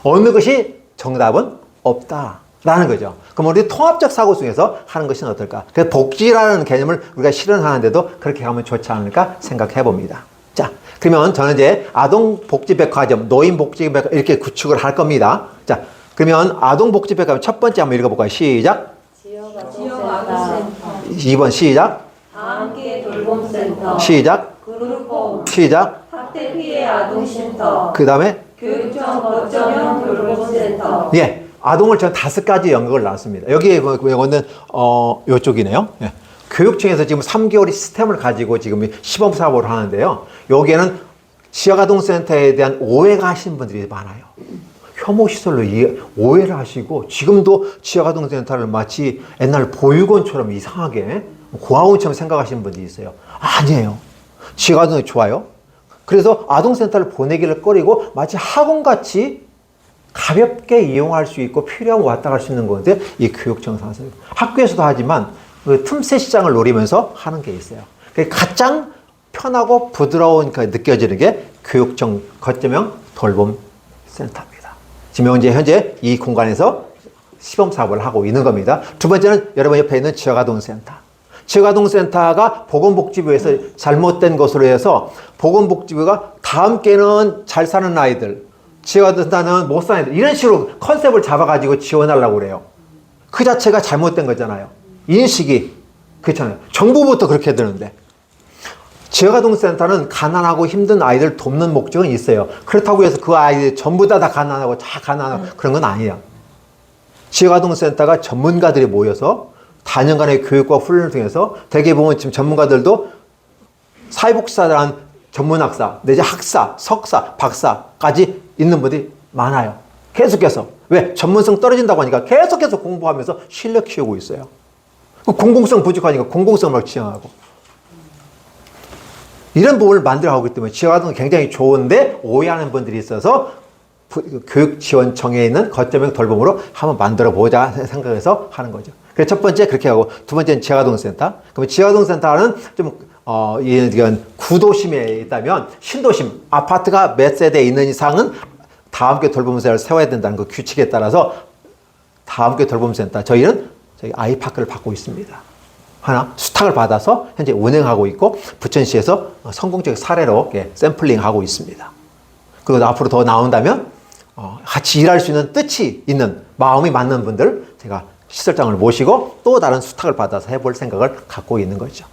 어느 것이 정답은 없다라는 거죠. 그럼 우리 통합적 사고 중에서 하는 것은 어떨까? 그래서 복지라는 개념을 우리가 실현하는데도 그렇게 하면 좋지 않을까 생각해 봅니다. 자, 그러면 저는 이제 아동복지백화점, 노인복지백화점 이렇게 구축을 할 겁니다. 자, 그러면 아동복지백화점 첫 번째 한번 읽어볼까요? 시작. 지역 아동센터. 2번 시작. 함께 돌봄센터. 시작. 그룹홈. 시작. 학대 피해 아동센터. 그 다음에 교육청 거점형 돌봄센터. 예. 아동을 전 5가지 연극을 나눴습니다. 여기에 이거는 요쪽이네요. 예. 교육청에서 지금 3개월의 시스템을 가지고 지금 시범 사업을 하는데요. 여기에는 지역아동센터에 대한 오해가 하시는 분들이 많아요. 혐오 시설로 오해를 하시고 지금도 지역아동센터를 마치 옛날 보육원처럼 이상하게 고아원처럼 생각하시는 분들이 있어요. 아니에요. 지역아동이 좋아요. 그래서 아동센터를 보내기를 꺼리고 마치 학원같이 가볍게 이용할 수 있고 필요하면 왔다 갈 수 있는 건데 이 교육청 상에서 학교에서도 하지만 그 틈새 시장을 노리면서 하는 게 있어요. 가장 편하고 부드러운 느껴지는 게 교육청 거점형 돌봄센터입니다. 지금 현재 이 공간에서 시범 사업을 하고 있는 겁니다. 두 번째는 여러분 옆에 있는 지역아동센터. 지역아동센터가 보건복지부에서 잘못된 것으로 해서 보건복지부가 다 함께는 잘 사는 아이들, 지역아동센터는 못 사는 아이들 이런 식으로 컨셉을 잡아가지고 지원하려고 그래요. 그 자체가 잘못된 거잖아요. 인식이 그렇잖아요. 정부부터 그렇게 되는데 지역아동센터는 가난하고 힘든 아이들 돕는 목적은 있어요. 그렇다고 해서 그 아이들 전부 다 가난하고 다 가난하고 그런 건 아니에요. 지역아동센터가 전문가들이 모여서 4년간의 교육과 훈련을 통해서 대개 보면 지금 전문가들도 사회복지사라는 전문학사, 내지 학사, 석사, 박사까지 있는 분들이 많아요. 계속해서. 왜? 전문성 떨어진다고 하니까 계속해서 공부하면서 실력 키우고 있어요. 공공성 부족하니까 공공성을 지향하고. 이런 부분을 만들어가고 있기 때문에 지역아동은 굉장히 좋은데 오해하는 분들이 있어서 교육지원청에 있는 거점형 돌봄으로 한번 만들어보자 생각해서 하는 거죠. 그래서 첫 번째 그렇게 하고 두 번째는 지역아동센터. 그러면 지역아동센터는 좀 이건 구도심에 있다면 신도심, 아파트가 몇 세대에 있는 이상은 다함께 돌봄센터를 세워야 된다는 그 규칙에 따라서 다함께 돌봄센터 저희는 저희 아이파크를 받고 있습니다. 하나 수탁을 받아서 현재 운행하고 있고 부천시에서 성공적 사례로 샘플링하고 있습니다. 그리고 앞으로 더 나온다면 같이 일할 수 있는 뜻이 있는 마음이 맞는 분들 제가 시설장을 모시고 또 다른 수탁을 받아서 해볼 생각을 갖고 있는 거죠.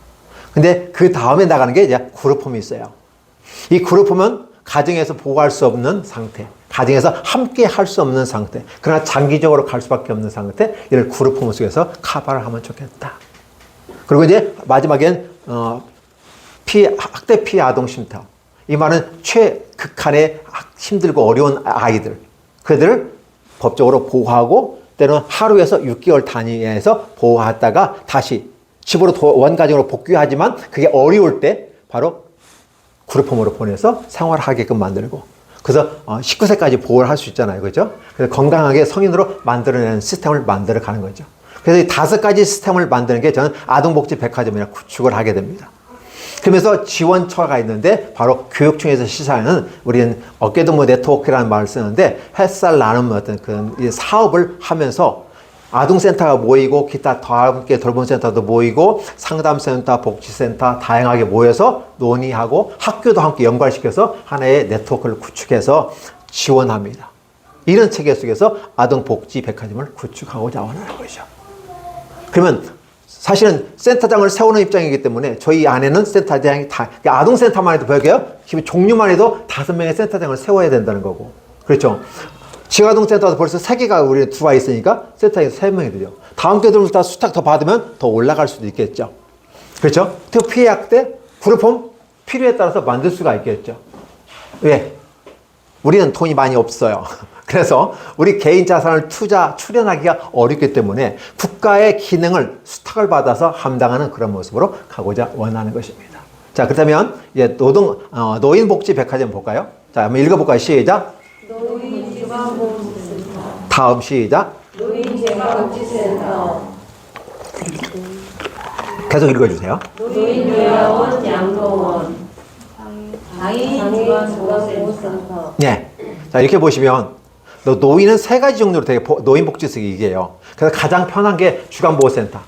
근데 그 다음에 나가는 게 이제 그룹홈이 있어요. 이 그룹홈은 가정에서 보호할 수 없는 상태, 가정에서 함께 할 수 없는 상태, 그러나 장기적으로 갈 수밖에 없는 상태, 이를 그룹홈 속에서 커버를 하면 좋겠다. 그리고 이제 마지막엔 학대 피해 아동 쉼터. 이 말은 최극한의 힘들고 어려운 아이들, 그들을 법적으로 보호하고 때로는 하루에서 6개월 단위에서 보호하다가 다시 집으로 원가정으로 복귀하지만 그게 어려울 때 바로 그룹홈으로 보내서 생활하게끔 만들고 그래서 19세까지 보호를 할 수 있잖아요. 그죠? 그래서 건강하게 성인으로 만들어내는 시스템을 만들어 가는 거죠. 그래서 이 5가지 시스템을 만드는 게 저는 아동복지 백화점이라 구축을 하게 됩니다. 그러면서 지원처가 있는데 바로 교육청에서 시사하는 우리는 어깨동무 네트워크라는 말을 쓰는데 햇살 나눔 어떤 그 사업을 하면서 아동센터가 모이고 기타 더 함께 돌봄 센터도 모이고 상담센터, 복지센터 다양하게 모여서 논의하고 학교도 함께 연관시켜서 하나의 네트워크를 구축해서 지원합니다. 이런 체계 속에서 아동복지 백화점을 구축하고자 하는 거죠. 그러면 사실은 센터장을 세우는 입장이기 때문에 저희 안에는 센터장이 다 아동센터만 해도 별개요. 종류만 해도 5명의 센터장을 세워야 된다는 거고. 그렇죠. 지가동센터도 벌써 3개가 우리 들어와 있으니까 센터에서 3명이 되죠. 다음 교들부터 수탁 더 받으면 더 올라갈 수도 있겠죠. 그렇죠? 특히 피해 약대, 프로폼 필요에 따라서 만들 수가 있겠죠. 왜? 우리는 돈이 많이 없어요. 그래서 우리 개인 자산을 출연하기가 어렵기 때문에 국가의 기능을 수탁을 받아서 함당하는 그런 모습으로 가고자 원하는 것입니다. 자, 그렇다면 이제 노인복지 백화점 볼까요? 자, 한번 읽어볼까요? 시작. 노인지방복지센터. 다음 시작. 노인재가복지센터. 계속 읽어주세요. 노인요양원 양로원. 장애인지방보호센터. 네. 자, 이렇게 보시면 노인은 3가지 정도로 되게 노인복지석이 이게요. 그래서 가장 편한 게 주간보호센터.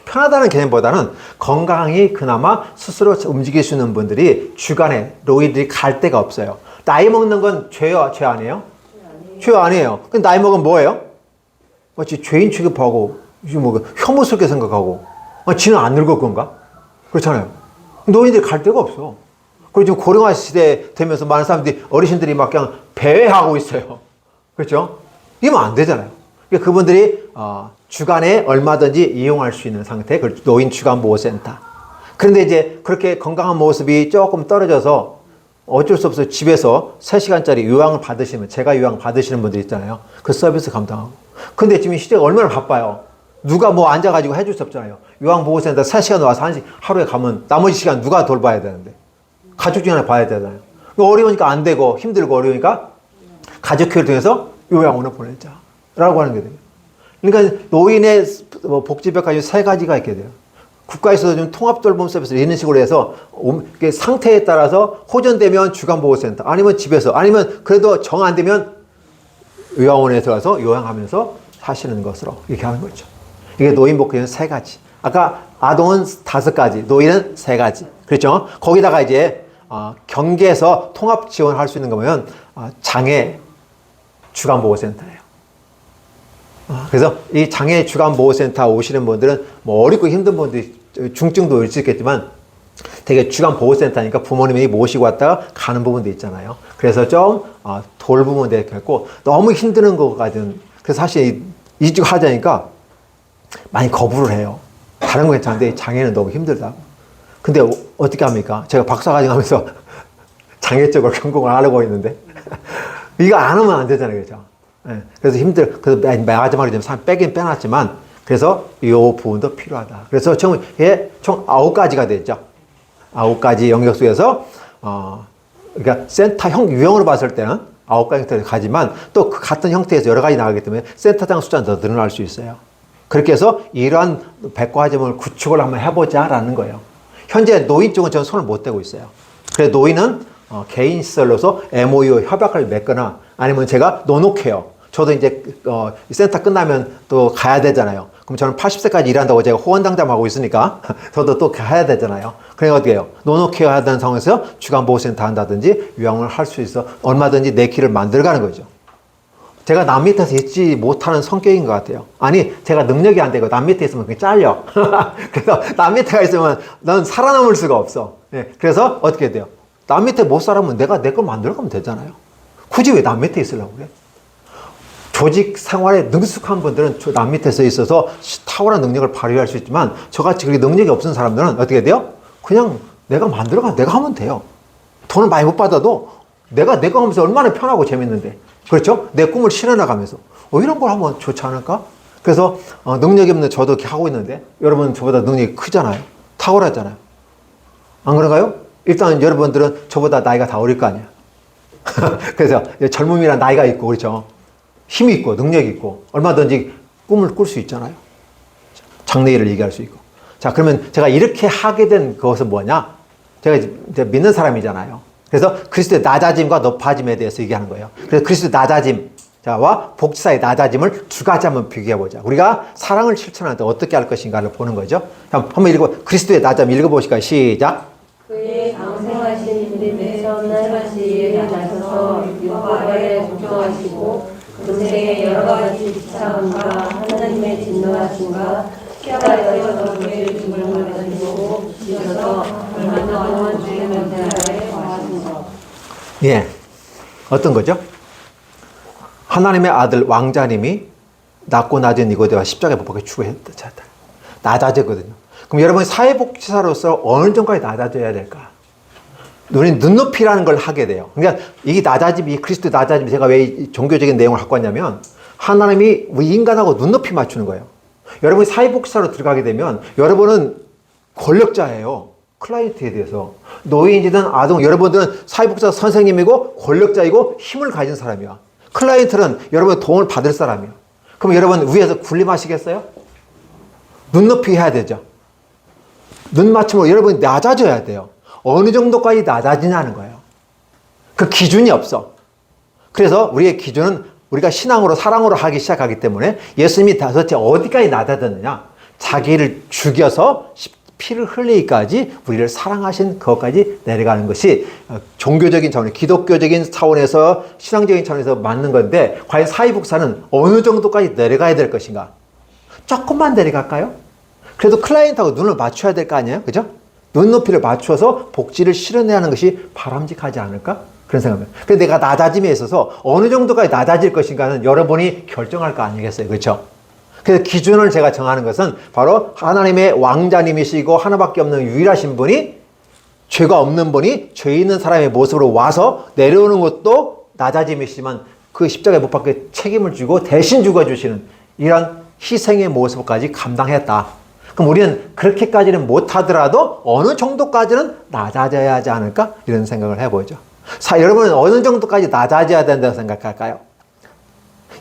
편하다는 개념보다는 건강히 그나마 스스로 움직일 수 있는 분들이 주간에 노인들이 갈 데가 없어요. 나이 먹는 건 죄요? 죄 아니에요? 죄 아니에요. 근데 나이 먹으면 뭐예요? 마치 죄인 취급하고 뭐 혐오스럽게 생각하고 지는 안 늙을 건가? 그렇잖아요. 노인들이 갈 데가 없어. 그리고 지금 고령화 시대 되면서 많은 사람들이 어르신들이 막 그냥 배회하고 있어요. 그렇죠? 이러면 안 되잖아요. 그러니까 그분들이 주간에 얼마든지 이용할 수 있는 상태, 노인 주간보호센터. 그런데 이제 그렇게 건강한 모습이 조금 떨어져서 어쩔 수 없어요. 집에서 3시간짜리 요양을 받으시면, 제가 요양 받으시는 분들 있잖아요. 그 서비스 감당하고. 근데 지금 시대가 얼마나 바빠요. 누가 뭐 앉아가지고 해줄 수 없잖아요. 요양보호센터 3시간 와서 하루에 가면 나머지 시간 누가 돌봐야 되는데. 가족 중에 하나 봐야 되잖아요. 어려우니까 안 되고 힘들고 어려우니까 가족회의를 통해서 요양원을 보내자. 라고 하는 게 돼요. 그러니까 노인의 복지백화점이 3가지가 있게 돼요. 국가에서도 좀 통합돌봄 서비스를 이런 식으로 해서 상태에 따라서 호전되면 주간보호센터 아니면 집에서 아니면 그래도 정 안 되면 요양원에 들어가서 요양하면서 사시는 것으로 이렇게 하는 거죠. 이게 노인복지는 3가지. 아까 아동은 5가지, 노인은 3가지. 그렇죠? 거기다가 이제 경계에서 통합 지원할 수 있는 거면 장애 주간보호센터예요. 그래서 이 장애 주간보호센터 오시는 분들은 뭐 어렵고 힘든 분들이 중증도 올 수 있겠지만 되게 주간보호센터니까 부모님이 모시고 왔다가 가는 부분도 있잖아요. 그래서 좀 돌보면 되겠고 너무 힘드는 것까지는 그래서 사실 이직하자니까 많이 거부를 해요. 다른 거 괜찮은데 장애는 너무 힘들다고. 근데 어떻게 합니까? 제가 박사과정 하면서 장애 쪽을 전공을 하려고 했는데 이거 안 하면 안 되잖아요. 그죠? 네. 그래서 그래서 마지막에 좀 빼긴 빼놨지만 그래서 이 부분도 필요하다. 그래서 총 9가지가 됐죠. 9가지 영역 속에서 그러니까 센터형 유형으로 봤을 때는 9가지 형태를 가지만 또 그 같은 형태에서 여러 가지 나가기 때문에 센터장 숫자는 더 늘어날 수 있어요. 그렇게 해서 이러한 백화점을 구축을 한번 해보자라는 거예요. 현재 노인 쪽은 저는 손을 못 대고 있어요. 그래서 노인은 개인 시설로서 MOU 협약을 맺거나 아니면 제가 노노케어. 저도 이제 센터 끝나면 또 가야 되잖아요. 그럼 저는 80세까지 일한다고 제가 호언당담하고 있으니까 저도 또 가야 되잖아요. 그러니까 어떻게 해요? 노노케어 하던 상황에서 주간보호센터 한다든지 요양을 할 수 있어 얼마든지 내 길을 만들어가는 거죠. 제가 남 밑에서 있지 못하는 성격인 것 같아요. 아니, 제가 능력이 안 되고 남 밑에 있으면 그냥 잘려. 그래서 남 밑에가 있으면 넌 살아남을 수가 없어. 네, 그래서 어떻게 돼요? 남 밑에 못 살아면 내가 내 걸 만들어가면 되잖아요. 굳이 왜 남 밑에 있으려고 그래? 조직 생활에 능숙한 분들은 남 밑에서 있어서 탁월한 능력을 발휘할 수 있지만 저같이 그렇게 능력이 없는 사람들은 어떻게 돼요? 그냥 내가 만들어가 내가 하면 돼요. 돈을 많이 못 받아도 내가 하면서 얼마나 편하고 재밌는데. 그렇죠? 내 꿈을 실현해가면서 이런 걸 하면 좋지 않을까? 그래서 능력이 없는 저도 이렇게 하고 있는데 여러분 저보다 능력이 크잖아요. 탁월하잖아요. 안 그런가요? 일단 여러분들은 저보다 나이가 다 어릴 거 아니에요. 그래서 젊음이란 나이가 있고 그렇죠? 힘이 있고 능력이 있고 얼마든지 꿈을 꿀 수 있잖아요. 장래일을 얘기할 수 있고. 자, 그러면 제가 이렇게 하게 된 그것은 뭐냐? 제가 이제 믿는 사람이잖아요. 그래서 그리스도의 낮아짐과 높아짐에 대해서 얘기하는 거예요. 그래서 그리스도의 낮아짐, 자와 복지사의 낮아짐을 두 가지 한번 비교해보자. 우리가 사랑을 실천할 때 어떻게 할 것인가를 보는 거죠. 한번 읽어, 그리스도의 낮아짐 읽어보실까요? 시작. 그의 장생하신 내 선한 시에 나서서 율법에 복종하시고 금생의 여러 가지 비참함과 하나님의 진노하심과 십자가에서 죄의 죽음을 가지고 지셔서 얼마나 동안 주의 명령하에 거하신 것. 예, 어떤 거죠? 하나님의 아들 왕자님이 낮고 낮은 니고데와 십자가에 못 박혀 죽으셨다. 낮아졌거든요. 그럼 여러분이 사회복지사로서 어느 정도까지 낮아져야 될까? 우리는 눈높이라는 걸 하게 돼요. 그러니까 이 낮아짐, 이 그리스도 낮아짐, 제가 왜 이 종교적인 내용을 갖고 왔냐면 하나님이 우리 인간하고 눈높이 맞추는 거예요. 여러분이 사회복지사로 들어가게 되면 여러분은 권력자예요. 클라이언트에 대해서. 노인이든 아동, 여러분들은 사회복지사 선생님이고 권력자이고 힘을 가진 사람이야. 클라이언트는 여러분의 도움을 받을 사람이야. 그럼 여러분 위에서 군림하시겠어요? 눈높이 해야 되죠. 눈 맞춤으로 여러분이 낮아져야 돼요. 어느 정도까지 낮아지냐는 거예요. 그 기준이 없어. 그래서 우리의 기준은 우리가 신앙으로 사랑으로 하기 시작하기 때문에 예수님이 도대체 어디까지 낮아졌느냐? 자기를 죽여서 피를 흘리기까지 우리를 사랑하신 그것까지 내려가는 것이 종교적인 차원, 기독교적인 차원에서 신앙적인 차원에서 맞는 건데 과연 사회복사는 어느 정도까지 내려가야 될 것인가? 조금만 내려갈까요? 그래도 클라이언트하고 눈을 맞춰야 될 거 아니에요? 그죠? 눈높이를 맞춰서 복지를 실현해야 하는 것이 바람직하지 않을까? 그런 생각입니다. 그래서 내가 낮아짐에 있어서 어느 정도까지 낮아질 것인가는 여러분이 결정할 거 아니겠어요? 그렇죠? 그래서 기준을 제가 정하는 것은 바로 하나님의 왕자님이시고 하나밖에 없는 유일하신 분이 죄가 없는 분이 죄 있는 사람의 모습으로 와서 내려오는 것도 낮아짐이시지만 그 십자가에 못 박혀 책임을 지고 대신 죽어주시는 이런 희생의 모습까지 감당했다. 그럼 우리는 그렇게까지는 못하더라도 어느 정도까지는 낮아져야 하지 않을까? 이런 생각을 해보죠. 여러분은 어느 정도까지 낮아져야 된다고 생각할까요?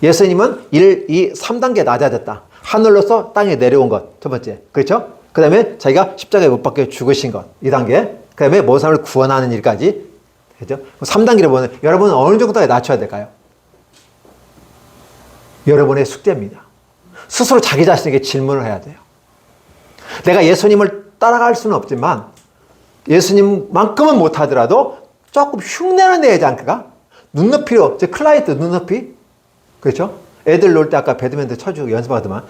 예수님은 1, 2, 3단계 낮아졌다. 하늘로서 땅에 내려온 것. 첫 번째. 그렇죠? 그 다음에 자기가 십자가에 못 박혀 죽으신 것. 2단계. 그 다음에 모든 사람을 구원하는 일까지. 그렇죠? 3단계를 보면 여러분은 어느 정도까지 낮춰야 될까요? 여러분의 숙제입니다. 스스로 자기 자신에게 질문을 해야 돼요. 내가 예수님을 따라갈 수는 없지만 예수님만큼은 못하더라도 조금 흉내는 내야지 않을까? 눈높이로, 클라이언트 눈높이? 그렇죠? 애들 놀 때 아까 배드민턴 쳐주고 연습하더만.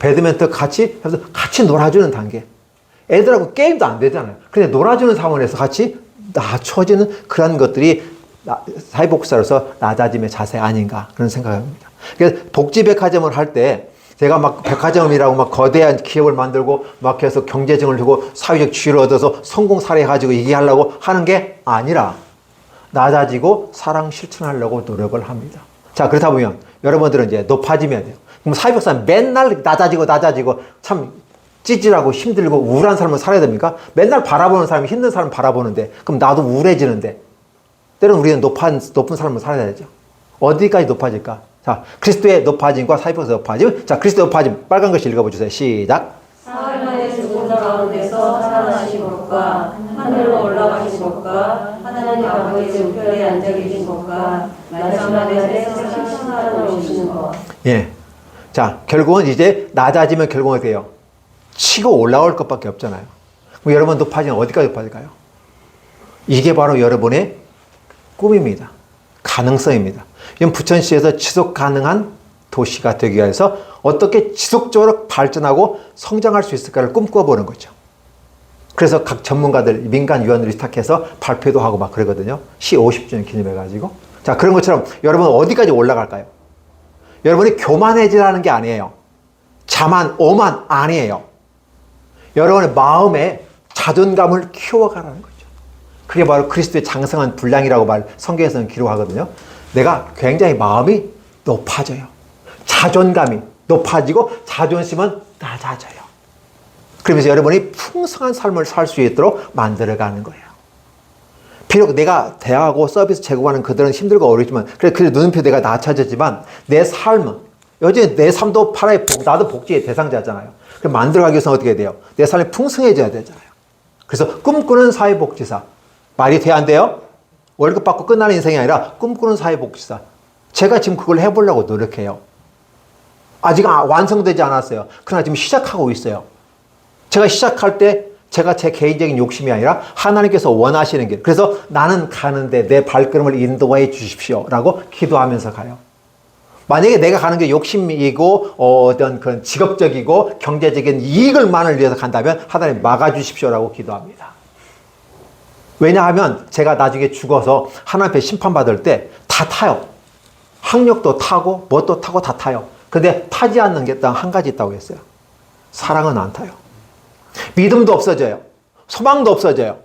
배드민턴 같이 해서 같이 놀아주는 단계. 애들하고 게임도 안 되잖아요. 근데 놀아주는 상황에서 같이 낮춰지는 그런 것들이 사회복지사로서 낮아짐의 자세 아닌가 그런 생각을 합니다. 그래서 복지백화점을 할 때 제가 막 백화점이라고 막 거대한 기업을 만들고 막 해서 경제증을 주고 사회적 지위를 얻어서 성공 사례 가지고 얘기하려고 하는 게 아니라 낮아지고 사랑 실천하려고 노력을 합니다. 자, 그렇다 보면 여러분들은 이제 높아지면 돼요. 그럼 사회복지사는 맨날 낮아지고 참 찌질하고 힘들고 우울한 삶을 살아야 됩니까? 맨날 바라보는 사람이 힘든 사람 바라보는데 그럼 나도 우울해지는데 때로는 우리는 높은 삶을 살아야 되죠. 어디까지 높아질까? 자, 그리스도의 높아짐과 사회복지사의 높아짐. 자, 그리스도의 높아짐 빨간 글씨 읽어보세요. 시작. 사흘 만에 죽은 자 가운데서 살아나신 것과 하늘로 올라가신 것과 하나님 아버지의 우편에 앉아 계신 것과 마지막에 세상 심판하러 오시는 것. 예. 자, 결국은 이제 낮아지면 결국은 어떻게 해요? 치고 올라올 것밖에 없잖아요. 그럼 여러분 높아지면 어디까지 높아질까요? 이게 바로 여러분의 꿈입니다. 가능성입니다. 이건 부천시에서 지속 가능한 도시가 되기 위해서 어떻게 지속적으로 발전하고 성장할 수 있을까를 꿈꿔보는 거죠. 그래서 각 전문가들, 민간위원들이 시작해서 발표도 하고 막 그러거든요. 시 50주년 기념해가지고. 자, 그런 것처럼 여러분 어디까지 올라갈까요? 여러분이 교만해지라는 게 아니에요. 자만, 오만 아니에요. 여러분의 마음에 자존감을 키워가라는 거죠. 그게 바로 그리스도의 장성한 분량이라고 성경에서는 기록하거든요. 내가 굉장히 마음이 높아져요. 자존감이 높아지고 자존심은 낮아져요. 그러면서 여러분이 풍성한 삶을 살 수 있도록 만들어가는 거예요. 비록 내가 대하고 서비스 제공하는 그들은 힘들고 어렵지만 그래 눈높이 내가 낮아졌지만 내 삶은 여전히 내 삶도 하나의 나도 복지의 대상자잖아요. 그럼 만들어가기 위해서는 어떻게 돼요? 내 삶이 풍성해져야 되잖아요. 그래서 꿈꾸는 사회복지사. 말이 돼야 안 돼요? 월급 받고 끝나는 인생이 아니라 꿈꾸는 사회복지사. 제가 지금 그걸 해보려고 노력해요. 아직 완성되지 않았어요. 그러나 지금 시작하고 있어요. 제가 시작할 때 제가 제 개인적인 욕심이 아니라 하나님께서 원하시는 길. 그래서 나는 가는데 내 발걸음을 인도해 주십시오. 라고 기도하면서 가요. 만약에 내가 가는 게 욕심이고 어떤 그런 직업적이고 경제적인 이익을만을 위해서 간다면 하나님 막아주십시오라고 기도합니다. 왜냐하면 제가 나중에 죽어서 하나님 앞에 심판받을 때 다 타요. 학력도 타고 뭣도 타고 다 타요. 근데 타지 않는 게 딱 한 가지 있다고 했어요. 사랑은 안 타요. 믿음도 없어져요. 소망도 없어져요.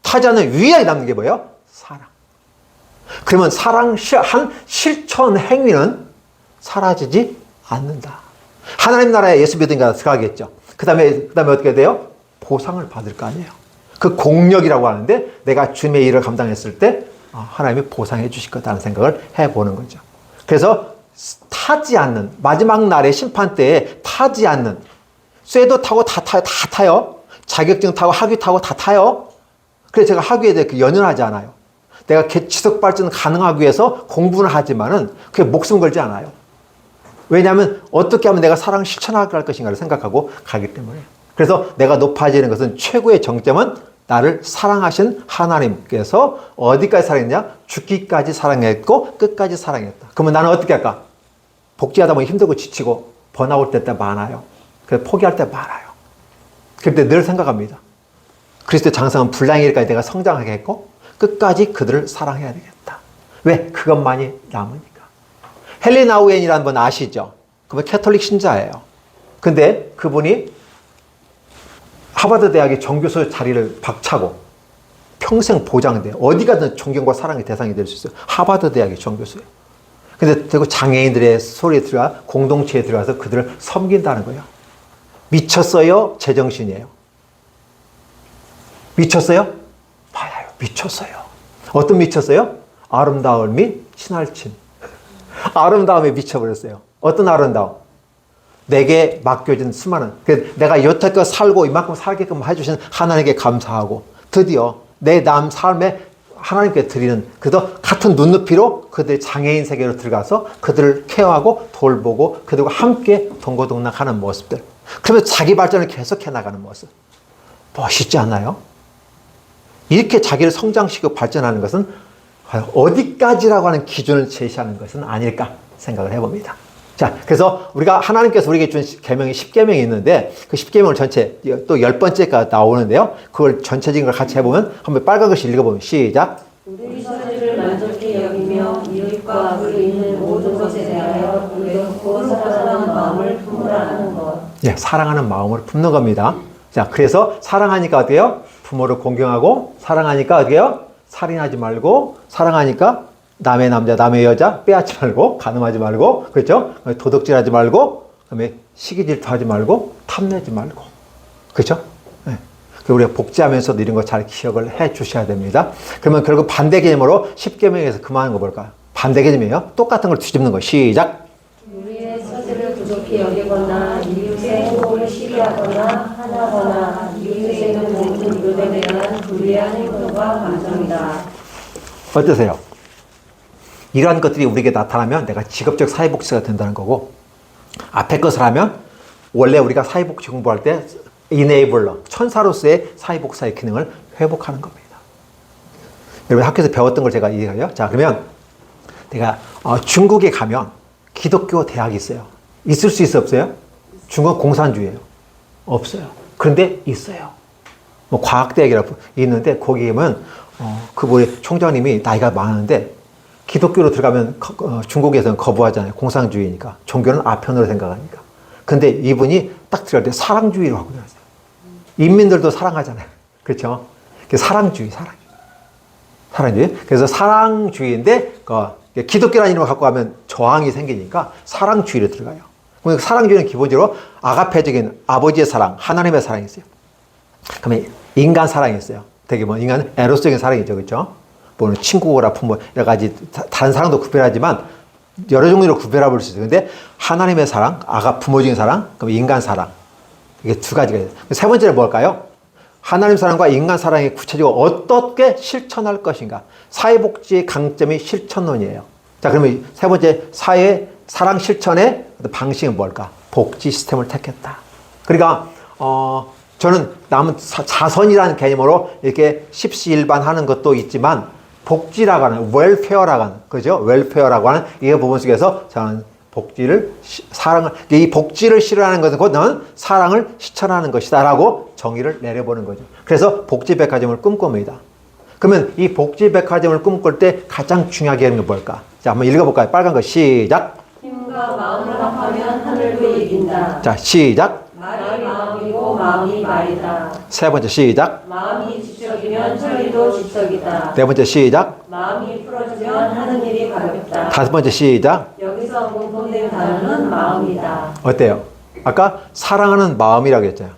타지 않는 유일하게 남는 게 뭐예요? 사랑. 그러면 한 실천 행위는 사라지지 않는다. 하나님 나라에 예수 믿으니까 들어가겠죠. 그 다음에 어떻게 돼요? 보상을 받을 거 아니에요. 그 공력이라고 하는데 내가 주님의 일을 감당했을 때 하나님이 보상해 주실 거다라는 생각을 해보는 거죠. 그래서 타지 않는, 마지막 날의 심판 때에 타지 않는, 쇠도 타고 다 타요. 자격증 타고 학위 타고 다 타요. 그래서 제가 학위에 대해 연연하지 않아요. 내가 지속 발전 가능하기 위해서 공부는 하지만은 그게 목숨 걸지 않아요. 왜냐하면 어떻게 하면 내가 사랑을 실천할 것인가를 생각하고 가기 때문에. 그래서 내가 높아지는 것은 최고의 정점은 나를 사랑하신 하나님께서 어디까지 사랑했냐? 죽기까지 사랑했고 끝까지 사랑했다. 그러면 나는 어떻게 할까? 복지하다 보면 힘들고 지치고 번아웃 될 때 많아요. 그래서 포기할 때 많아요. 그런데 늘 생각합니다. 그리스도의 장성은 불량일까지 내가 성장하게 했고 끝까지 그들을 사랑해야 되겠다. 왜? 그것만이 남으니까. 헨리 나우엔이라는 분 아시죠? 그분 캐톨릭 신자예요. 근데 그분이 하버드 대학의 정교수 자리를 박차고 평생 보장돼. 어디 가든 존경과 사랑의 대상이 될 수 있어요. 하버드 대학의 정교수예요. 근데 결국 장애인들의 소리에 들어가 공동체에 들어가서 그들을 섬긴다는 거예요. 미쳤어요? 제정신이에요. 미쳤어요? 맞아요. 미쳤어요. 어떤 미쳤어요? 아름다움이 친할친. 아름다움에 미쳐버렸어요. 어떤 아름다움? 내게 맡겨진 수많은, 내가 여태껏 살고 이만큼 살게끔 해주신 하나님께 감사하고 드디어 내 남 삶에 하나님께 드리는 그도 같은 눈높이로 그들의 장애인 세계로 들어가서 그들을 케어하고 돌보고 그들과 함께 동고동락하는 모습들. 그러면서 자기 발전을 계속해 나가는 모습. 멋있지 않나요? 이렇게 자기를 성장시키고 발전하는 것은 어디까지라고 하는 기준을 제시하는 것은 아닐까 생각을 해봅니다. 자, 그래서 우리가 하나님께서 우리에게 준 계명이 10계명이 있는데 그 10계명을 전체 또 10번째가 나오는데요. 그걸 전체적인 걸 같이 해보면 한번 빨간 글씨 읽어보면 시작. 우리 서로를 만족히 여기며 이웃과 악을 있는 모든 것에 대하여 의롭고 사랑하는 마음을 품으라는 것. 예, 사랑하는 마음을 품는 겁니다. 자, 그래서 사랑하니까 어떻게 해요? 부모를 공경하고 사랑하니까 어떻게 해요? 살인하지 말고 사랑하니까 남의 남자, 남의 여자 빼앗지 말고 간음하지 말고 그렇죠? 도둑질하지 말고 그다음에 시기 질투하지 말고 탐내지 말고 그렇죠? 네. 우리가 복지하면서도 이런 거 잘 기억을 해 주셔야 됩니다. 그러면 결국 반대 개념으로 10계명에서 그만한 거 볼까요? 반대 개념이에요. 똑같은 걸 뒤집는 거 시작. 우리의 처지를 부족히 여기거나 이웃의 행복을 시기하거나 하나거나 이웃에 있는 모든 물건에 대한 불리한 행동과 감정이다. 어떠세요? 이러한 것들이 우리에게 나타나면 내가 직업적 사회복지가 된다는 거고 앞에 것을 하면 원래 우리가 사회복지 공부할 때 이네이블러, 천사로서의 사회복사의 기능을 회복하는 겁니다. 여러분 학교에서 배웠던 걸 제가 얘기해요. 자, 그러면 내가 중국에 가면 기독교 대학이 있어요. 있을 수 있어 없어요? 중국은 공산주의예요. 없어요. 그런데 있어요. 뭐 과학대학이라고 있는데 거기 가면 그분의 총장님이 나이가 많은데 기독교로 들어가면 중국에서는 거부하잖아요. 공산주의니까. 종교는 아편으로 생각하니까. 근데 이분이 딱 들어갈 때 사랑주의로 하고 들어갔어요. 인민들도 사랑하잖아요. 그렇죠? 사랑주의. 그래서 사랑주의인데 기독교라는 이름을 갖고 가면 저항이 생기니까 사랑주의로 들어가요. 그러니까 사랑주의는 기본적으로 아가페적인 아버지의 사랑, 하나님의 사랑이 있어요. 그러면 인간 사랑이 있어요. 되게 인간은 에로스적인 사랑이죠. 그렇죠? 뭐 친구라 부모 여러 가지 다른 사랑도 구별하지만 여러 종류로 구별해 볼 수 있어요. 근데 하나님의 사랑, 아가 부모적인 사랑, 그럼 인간 사랑. 이게 두 가지가 있어요. 세 번째는 뭘까요? 하나님 사랑과 인간 사랑이 구체적으로 어떻게 실천할 것인가. 사회복지의 강점이 실천론이에요. 자, 그러면 세 번째 사회 사랑 실천의 방식은 뭘까? 복지 시스템을 택했다. 그러니까 저는 남은 자선이라는 개념으로 이렇게 십시일반하는 것도 있지만 복지라고 하는 웰페어라고 하는 그죠? 웰페어라고 하는 이 부분 속에서 저는 복지를 사랑을 이 복지를 실현하는 것은 곧 너는 사랑을 실천하는 것이다라고 정의를 내려보는 거죠. 그래서 복지백화점을 꿈꿉니다. 그러면 이 복지백화점을 꿈꿀 때 가장 중요하게 하는 게 뭘까? 자, 한번 읽어볼까요? 빨간 거 시작. 힘과 마음을 합하면 하늘도 이긴다. 자, 시작. 말이 마음이고 마음이 말이다. 세 번째 시작. 마음이 지적이면 천리도 지적이다. 네 번째 시작. 마음이 풀어지면 하는 일이 가볍다. 다섯 번째 시작. 여기서 공통된 단어는 마음이다. 어때요? 아까 사랑하는 마음이라고 했잖아요.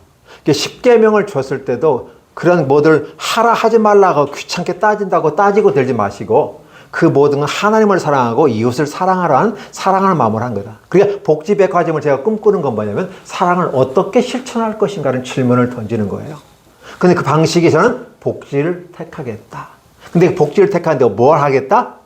십계명을 줬을 때도 그런 뭐들 하라 하지 말라고 귀찮게 따진다고 따지고 들지 마시고 그 모든 건 하나님을 사랑하고 이웃을 사랑하라는 사랑하는 마음을 한 거다. 그러니까 복지백화점을 제가 꿈꾸는 건 뭐냐면 사랑을 어떻게 실천할 것인가라는 질문을 던지는 거예요. 근데 그 방식이 저는 복지를 택하겠다. 근데 복지를 택하는데 뭘 하겠다?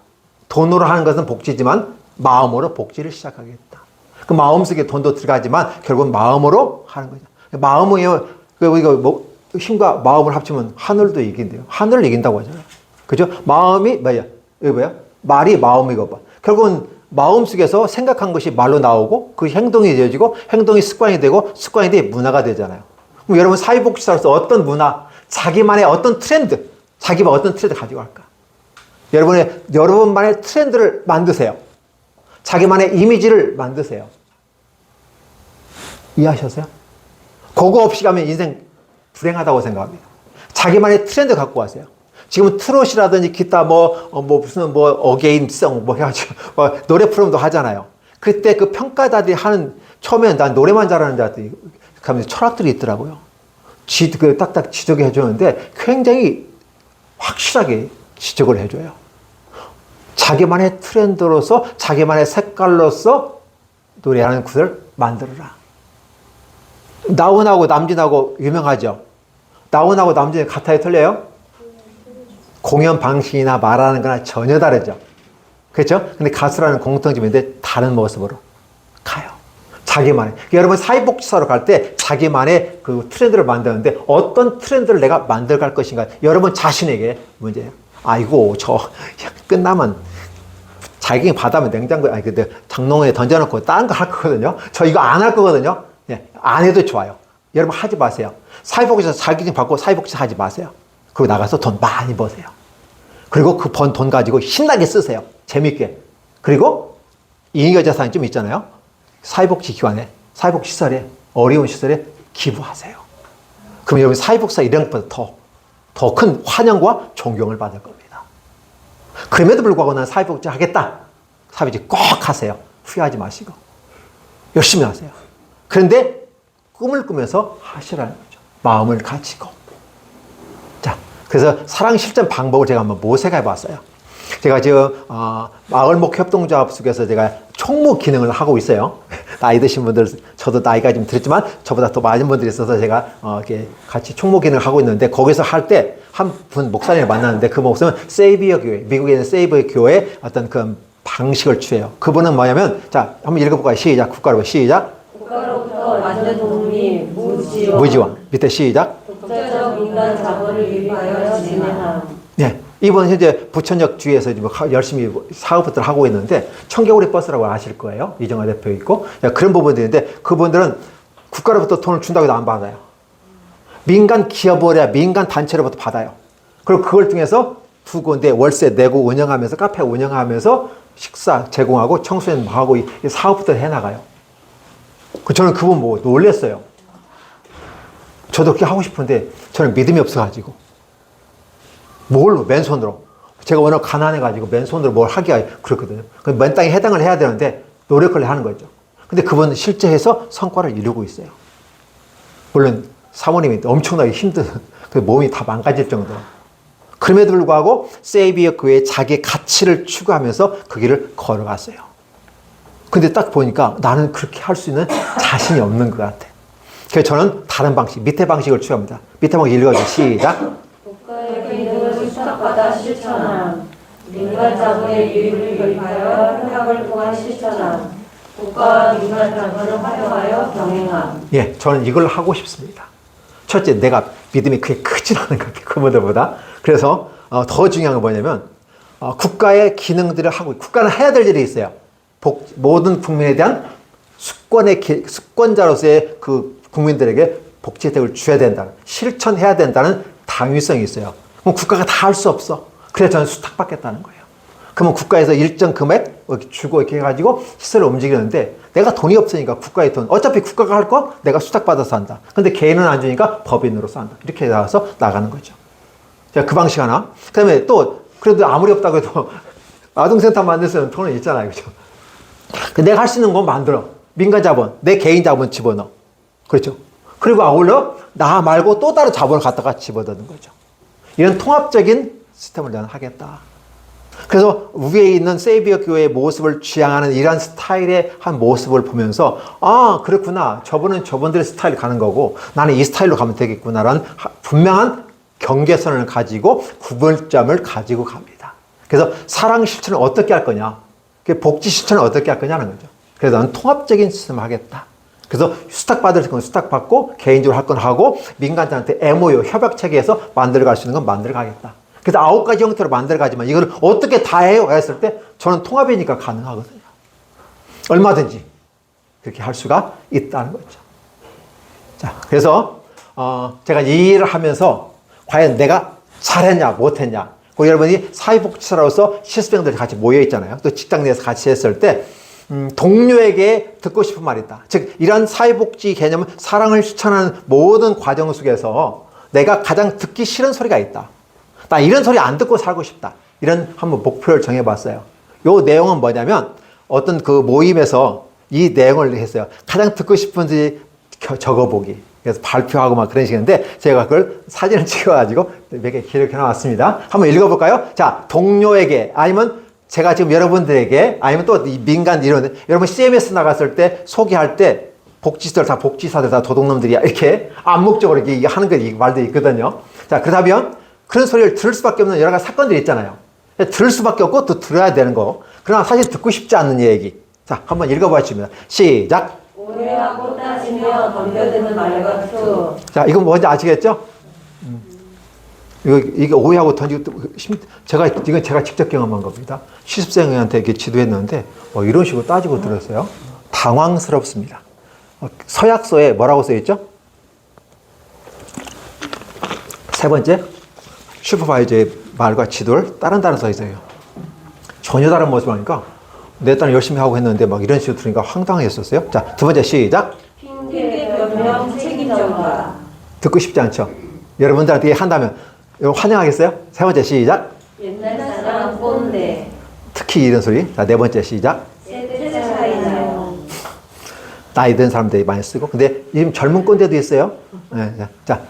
돈으로 하는 것은 복지지만 마음으로 복지를 시작하겠다. 그 마음속에 돈도 들어가지만 결국은 마음으로 하는 거죠. 마음이요, 이거 뭐 힘과 마음을 합치면 하늘도 이긴대요. 하늘을 이긴다고 하잖아요. 그죠? 마음이 뭐야? 이거 뭐야? 말이 마음이고 봐. 결국은 마음속에서 생각한 것이 말로 나오고 그 행동이 되어지고 행동이 습관이 되고 습관이 돼 문화가 되잖아요. 그럼 여러분 사회복지사로서 어떤 문화, 자기만의 어떤 트렌드, 자기만 어떤 트렌드 가지고 갈까? 여러분만의 트렌드를 만드세요. 자기만의 이미지를 만드세요. 이해하셨어요? 그거 없이 가면 인생 불행하다고 생각합니다. 자기만의 트렌드 갖고 가세요. 지금 트롯이라든지 기타 무슨 어게인성 해가지고 노래 프로그램도 하잖아요. 그때 그 평가자들이 하는 처음에는 난 노래만 잘하는 자들이 하면서 철학들이 있더라고요. 딱딱 지적해 주는데 굉장히 확실하게 지적을 해줘요. 자기만의 트렌드로서 자기만의 색깔로서 노래하는 구를 만들어라. 나훈아하고 남진하고 유명하죠. 나훈아하고 남진이 같아요, 틀려요? 공연 방식이나 말하는 거나 전혀 다르죠. 그렇죠? 근데 가수라는 공통점인데 다른 모습으로 가요. 자기만의. 여러분 사회복지사로 갈 때 자기만의 그 트렌드를 만드는데 어떤 트렌드를 내가 만들어갈 것인가. 여러분 자신에게 문제예요. 아이고 끝나면 자기 받으면 냉장고에 근데 장롱에 던져놓고 다른 거 할 거거든요. 저 이거 안 할 거거든요. 예, 안 해도 좋아요. 여러분 하지 마세요. 사회복지사 자격증 받고 사회복지사 하지 마세요. 그리고 나가서 돈 많이 버세요. 그리고 그 번 돈 가지고 신나게 쓰세요. 재밌게. 그리고 잉여 자산이 좀 있잖아요. 사회복지기관에, 사회복지시설에, 어려운 시설에 기부하세요. 그럼 여러분 사회복지사 이런 것보다 더 큰 환영과 존경을 받을 겁니다. 그럼에도 불구하고 난 사회복지 하겠다. 사회복지 꼭 하세요. 후회하지 마시고. 열심히 하세요. 그런데 꿈을 꾸면서 하시라는 거죠. 마음을 가지고. 자, 그래서 사랑 실천 방법을 제가 한번 모색해 봤어요. 제가 지금 마을목 협동조합 속에서 제가 총무 기능을 하고 있어요. 나이 드신 분들, 저도 나이가 좀 들었지만 저보다 더 많은 분들이 있어서 제가 이렇게 같이 총무 기능을 하고 있는데 거기서 할 때 한 분 목사님을 만났는데 그 목사님은 세이비어 교회, 미국에 있는 세이비어 교회의 어떤 그 방식을 취해요. 그분은 뭐냐면 자, 한번 읽어볼까요? 시작. 국가로 시작. 국가로부터 완전 독립, 무지원. 무지원. 밑에 시작. 독자적 인간 자본을 유입하여 진행함. 네. 이번 현재 부천역 주위에서 지금 열심히 사업부터 하고 있는데 청개구리 버스라고 아실 거예요. 이정아 대표 있고 그런 부분들인데 그분들은 국가로부터 돈을 준다고 해도 안 받아요. 민간 기업이야 민간 단체로부터 받아요. 그리고 그걸 통해서 두 군데 월세 내고 운영하면서 카페 운영하면서 식사 제공하고 청소년 하고 사업부터 해나가요. 저는 그분 보고 놀랬어요. 저도 그렇게 하고 싶은데 저는 믿음이 없어가지고 뭘로? 맨손으로. 제가 워낙 가난해가지고 맨손으로 뭘 하기가 그렇거든요. 맨 땅에 해당을 해야 되는데 노력을 하는 거죠. 근데 그분은 실제 해서 성과를 이루고 있어요. 물론 사모님이 엄청나게 힘든 그 몸이 다 망가질 정도로. 그럼에도 불구하고 세이비어 교회의 자기 가치를 추구하면서 그 길을 걸어갔어요. 근데 딱 보니까 나는 그렇게 할 수 있는 자신이 없는 것 같아. 그래서 저는 다른 방식, 밑에 방식을 취합니다. 밑에 방식 읽어줘. 시작. 국가의 기능을 수탁받아 실천함. 민간 자본의 유익을 도입하여 협약을 통한 실천함. 국가와 민간 자본을 활용하여 병행함. 예, 저는 이걸 하고 싶습니다. 첫째, 내가 믿음이 그게 크진 않은 것 같아요. 그분들보다. 그래서 더 중요한 건 뭐냐면 국가의 기능들을 하고, 국가는 해야 될 일이 있어요. 모든 국민에 대한 수권자로서의 그 국민들에게 복지 혜택을 줘야 된다는, 실천해야 된다는 당위성이 있어요. 그럼 국가가 다 할 수 없어. 그래서 저는 수탁받겠다는 거예요. 그러면 국가에서 일정 금액 이렇게 주고 이렇게 해가지고 시설을 움직이는데, 내가 돈이 없으니까 국가의 돈, 어차피 국가가 할 거 내가 수탁받아서 한다. 근데 개인은 안 주니까 법인으로서 한다. 이렇게 나가서 나가는 거죠. 자, 그 방식 하나. 그 다음에 또, 그래도 아무리 없다고 해도 아동센터 만들 수 있는 돈은 있잖아요. 그죠? 내가 할 수 있는 건 만들어. 민간 자본, 내 개인 자본 집어넣어. 그렇죠? 그리고 아울러 나 말고 또 다른 자본을 갖다가 집어넣는 거죠. 이런 통합적인 시스템을 나는 하겠다. 그래서 위에 있는 세이비어 교회의 모습을 지향하는 이러한 스타일의 한 모습을 보면서, 아, 그렇구나. 저분은 저분들의 스타일을 가는 거고 나는 이 스타일로 가면 되겠구나라는 분명한 경계선을 가지고 구분점을 가지고 갑니다. 그래서 사랑 실천을 어떻게 할 거냐, 복지 실천을 어떻게 할 거냐는 거죠. 그래서 나는 통합적인 시스템을 하겠다. 그래서 수탁받을 건 수탁받고 개인적으로 할 건 하고 민간자한테 MOU 협약체계에서 만들어갈 수 있는 건 만들어가겠다. 그래서 9가지 형태로 만들어가지만 이걸 어떻게 다 해요? 했을 때 저는 통합이니까 가능하거든요. 얼마든지 그렇게 할 수가 있다는 거죠. 자, 그래서 제가 이 일을 하면서 과연 내가 잘했냐 못했냐, 그 여러분이 사회복지사로서 실습생들 같이 모여있잖아요. 또 직장 내에서 같이 했을 때 동료에게 듣고 싶은 말이 있다. 즉 이런 사회복지 개념은 사랑을 실천하는 모든 과정 속에서 내가 가장 듣기 싫은 소리가 있다. 나 이런 소리 안 듣고 살고 싶다. 이런 한번 목표를 정해봤어요. 요 내용은 뭐냐면 어떤 그 모임에서 이 내용을 했어요. 가장 듣고 싶은 소리 적어보기. 그래서 발표하고 막 그런 식인데 제가 그걸 사진을 찍어가지고 몇 개 기록해 놨습니다. 한번 읽어볼까요? 자, 동료에게 아니면 제가 지금 여러분들에게 아니면 또 민간 이런, 여러분 CMS 나갔을 때 소개할 때 복지시설 다 복지사들 다 도둑놈들이야 이렇게 암묵적으로 이렇게 하는 게 말도 있거든요. 자, 그렇다면 그런 소리를 들을 수밖에 없는 여러 가지 사건들이 있잖아요. 들을 수밖에 없고 또 들어야 되는 거. 그러나 사실 듣고 싶지 않는 얘기. 자, 한번 읽어보겠습니다. 시작. 오해하고 따지며 덤벼드는 말과 투. 자, 이건 뭔지 아시겠죠? 이거 오해하고 던지고, 이건 제가 직접 경험한 겁니다. 실습생한테 이렇게 지도했는데, 이런 식으로 따지고 들었어요. 당황스럽습니다. 서약서에 뭐라고 써있죠? 세 번째, 슈퍼바이저의 말과 지도를 다른 단어 써 있어요. 전혀 다른 모습을 하니까, 내 딸은 열심히 하고 했는데, 막 이런 식으로 들으니까 황당했었어요. 자, 두 번째, 시작. 핑계, 변명, 책임 전가. 듣고 싶지 않죠? 여러분들한테 한다면, 여러분 환영하겠어요? 세 번째, 시작. 옛날 사람 꼰대. 특히 이런 소리. 자, 네 번째, 시작. 세대 차이 나요. 나이 든 사람들이 많이 쓰고. 근데 요즘 젊은 꼰대도 있어요. 네, 자,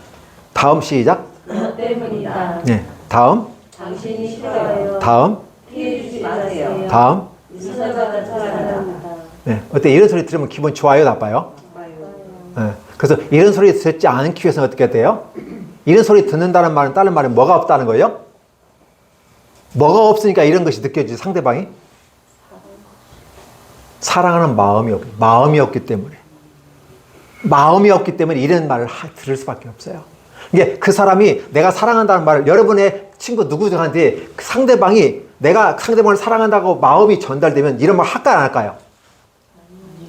다음 시작. 너 때문이다. 네, 다음. 당신이 싫어요. 다음. 피해주지 마세요. 다음. 유서가 같은 사람이다. 네, 어때? 이런 소리 들으면 기분 좋아요, 나빠요? 네, 그래서 이런 소리 듣지 않기 위해서는 어떻게 돼요? 이런 소리 듣는다는 말은 다른 말은 뭐가 없다는 거예요? 뭐가 없으니까 이런 것이 느껴지지, 상대방이? 사랑하는 마음이 없기 때문에. 마음이 없기 때문에 이런 말을 들을 수밖에 없어요. 이게 그 사람이 내가 사랑한다는 말을 여러분의 친구 누구한테 상대방이 내가 상대방을 사랑한다고 마음이 전달되면 이런 말 할까요, 안 할까요?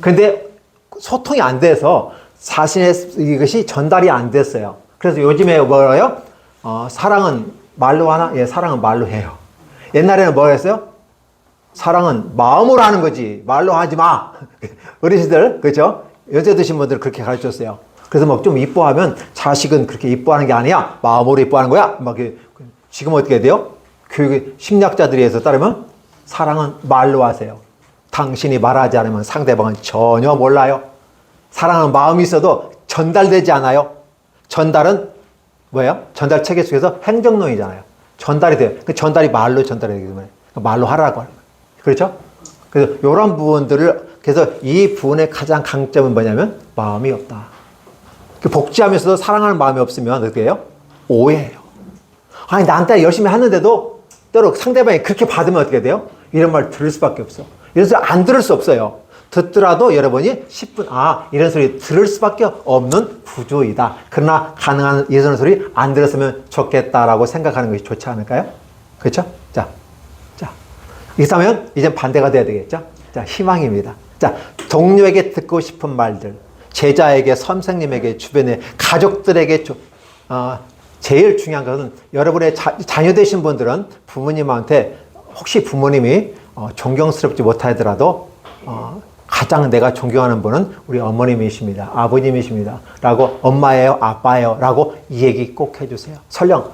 근데 소통이 안 돼서 자신의 이것이 전달이 안 됐어요. 그래서 요즘에 뭐래요? 사랑은 말로 하나? 예, 사랑은 말로 해요. 옛날에는 뭐였어요? 사랑은 마음으로 하는 거지 말로 하지 마. 어르신들, 그렇죠? 연세 드신 분들 그렇게 가르쳤어요. 그래서 막 좀 이뻐하면 자식은 그렇게 이뻐하는 게 아니야. 마음으로 이뻐하는 거야. 막 지금 어떻게 돼요? 교육 심리학자들이 해서 따르면 사랑은 말로 하세요. 당신이 말하지 않으면 상대방은 전혀 몰라요. 사랑은 마음이 있어도 전달되지 않아요. 전달은 뭐예요? 전달 체계 속에서 행정론이잖아요. 전달이 돼요. 그 전달이 말로 전달이 되기 때문에 말로 하라고 하는 거예요. 그렇죠? 그래서 이런 부분들을 그래서 이 부분의 가장 강점은 뭐냐면 마음이 없다. 복지하면서도 사랑하는 마음이 없으면 어떻게 해요? 오해해요. 아니 나한테 열심히 하는데도 때로 상대방이 그렇게 받으면 어떻게 돼요? 이런 말 들을 수밖에 없어. 이런 소리 안 들을 수 없어요. 듣더라도 여러분이 10분 이런 소리 들을 수밖에 없는 구조이다. 그러나 가능한 이런 소리 안 들었으면 좋겠다라고 생각하는 것이 좋지 않을까요? 그렇죠? 자, 이렇게 하면 이제 반대가 돼야 되겠죠? 자, 희망입니다. 자, 동료에게 듣고 싶은 말들, 제자에게, 선생님에게, 주변에, 가족들에게 제일 중요한 것은 여러분의 자녀 되신 분들은 부모님한테 혹시 부모님이 존경스럽지 못하더라도 가장 내가 존경하는 분은 우리 어머님이십니다. 아버님이십니다. 라고 엄마예요, 아빠예요. 라고 이 얘기 꼭 해주세요. 설령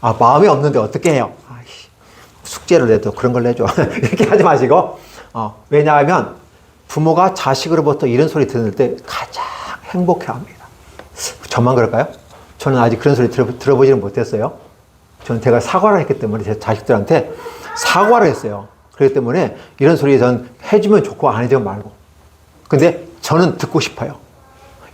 마음이 없는데 어떻게 해요? 숙제를 내도 그런 걸 내줘. 이렇게 하지 마시고 왜냐하면 부모가 자식으로부터 이런 소리 들을 때 가장 행복해합니다. 저만 그럴까요? 저는 아직 그런 소리 들어보지는 못했어요. 저는 제가 사과를 했기 때문에 제 자식들한테 사과를 했어요. 그렇기 때문에 이런 소리 전 해주면 좋고 안 해주면 말고. 근데 저는 듣고 싶어요.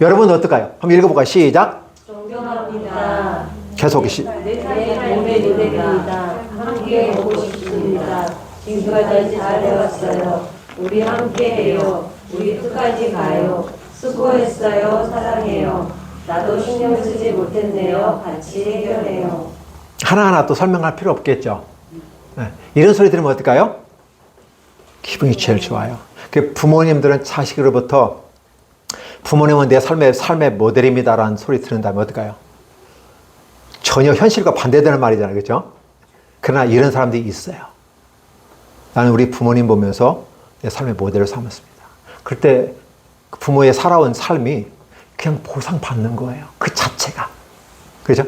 여러분은 어떨까요? 한번 읽어볼까요? 시작. 존경합니다. 계속 내 삶의 노래입니다. 함께 보고 싶습니다. 지금까지 잘 해왔어요. 우리 함께 해요. 우리 끝까지 가요. 수고했어요. 사랑해요. 나도 신경 쓰지 못했네요. 같이 해결해요. 하나하나 또 설명할 필요 없겠죠. 네. 이런 소리 들으면 어떨까요? 기분이 제일 좋아요. 부모님들은 자식으로부터 부모님은 내 삶의 모델입니다라는 소리 들은다면 어떨까요? 전혀 현실과 반대되는 말이잖아요. 그렇죠? 그러나 이런 사람들이 있어요. 나는 우리 부모님 보면서 내 삶의 모델을 삼았습니다. 그때 부모의 살아온 삶이 그냥 보상받는 거예요. 그 자체가. 그렇죠?